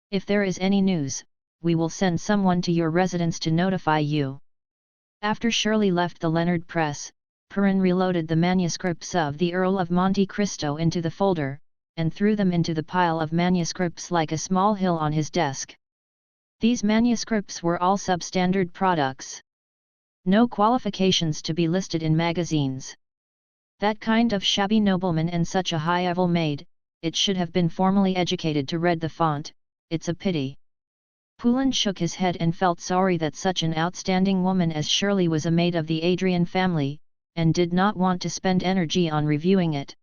Speaker 1: If there is any news, we will send someone to your residence to notify you." After Shirley left the Leonard Press, Perrin reloaded the manuscripts of the Earl of Monte Cristo into the folder, and threw them into the pile of manuscripts like a small hill on his desk. These manuscripts were all substandard products. No qualifications to be listed in magazines. That kind of shabby nobleman and such a high-level maid, it should have been formally educated to read the font, it's a pity. Poulin shook his head and felt sorry that such an outstanding woman as Shirley was a maid of the Adrian family, and did not want to spend energy on reviewing it.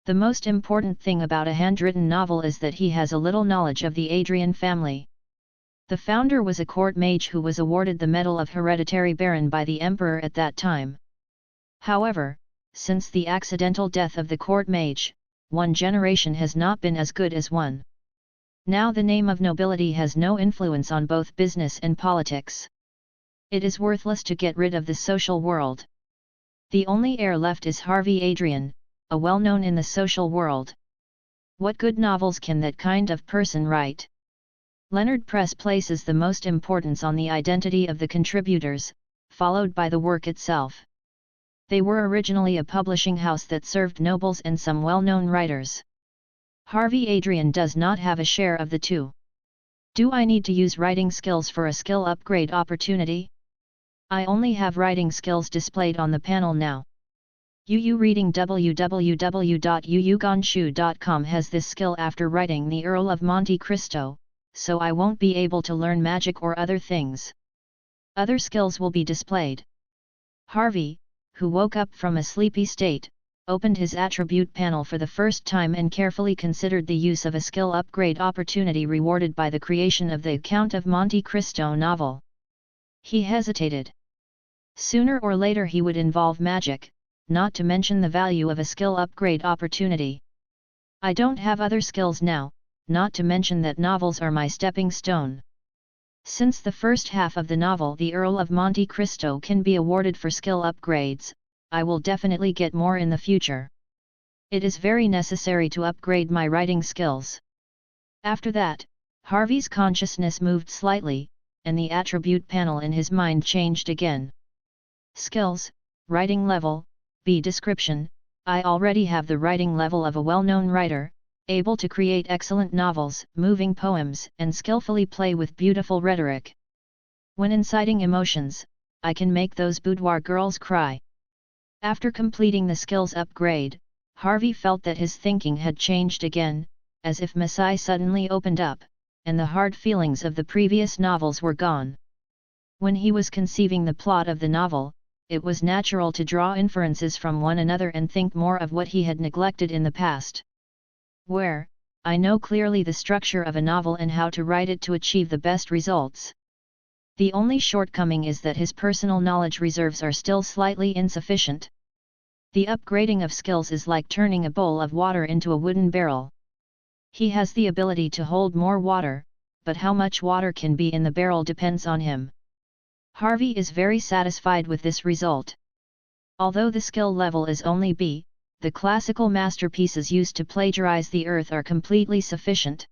Speaker 1: The most important thing about a handwritten novel is that he has a little knowledge of the Adrian family. The founder was a court mage who was awarded the Medal of Hereditary Baron by the Emperor at that time. However, since the accidental death of the court mage, one generation has not been as good as one. Now the name of nobility has no influence on both business and politics. It is worthless to get rid of the social world. The only heir left is Harvey Adrian, a well-known in the social world. What good novels can that kind of person write? Leonard Press places the most importance on the identity of the contributors, followed by the work itself. They were originally a publishing house that served nobles and some well-known writers. Harvey Adrian does not have a share of the two. Do I need to use writing skills for a skill upgrade opportunity? I only have writing skills displayed on the panel now. Reading www.uugonshu.com has this skill after writing the Earl of Monte Cristo, so I won't be able to learn magic or other things. Other skills will be displayed. Harvey, who woke up from a sleepy state, opened his attribute panel for the first time and carefully considered the use of a skill upgrade opportunity rewarded by the creation of the Count of Monte Cristo novel. He hesitated. Sooner or later he would involve magic, not to mention the value of a skill upgrade opportunity. I don't have other skills now, not to mention that novels are my stepping stone. Since the first half of the novel The Earl of Monte Cristo can be awarded for skill upgrades, I will definitely get more in the future. It is very necessary to upgrade my writing skills. After that, Harvey's consciousness moved slightly, and the attribute panel in his mind changed again. Skills, writing level, B. Description: I already have the writing level of a well-known writer, able to create excellent novels, moving poems, and skillfully play with beautiful rhetoric. When inciting emotions, I can make those boudoir girls cry. After completing the skills upgrade, Harvey felt that his thinking had changed again, as if Messiah suddenly opened up, and the hard feelings of the previous novels were gone. When he was conceiving the plot of the novel, it was natural to draw inferences from one another and think more of what he had neglected in the past. Where, I know clearly the structure of a novel and how to write it to achieve the best results. The only shortcoming is that his personal knowledge reserves are still slightly insufficient. The upgrading of skills is like turning a bowl of water into a wooden barrel. He has the ability to hold more water, but how much water can be in the barrel depends on him. Harvey is very satisfied with this result. Although the skill level is only B, the classical masterpieces used to plagiarize the earth are completely sufficient.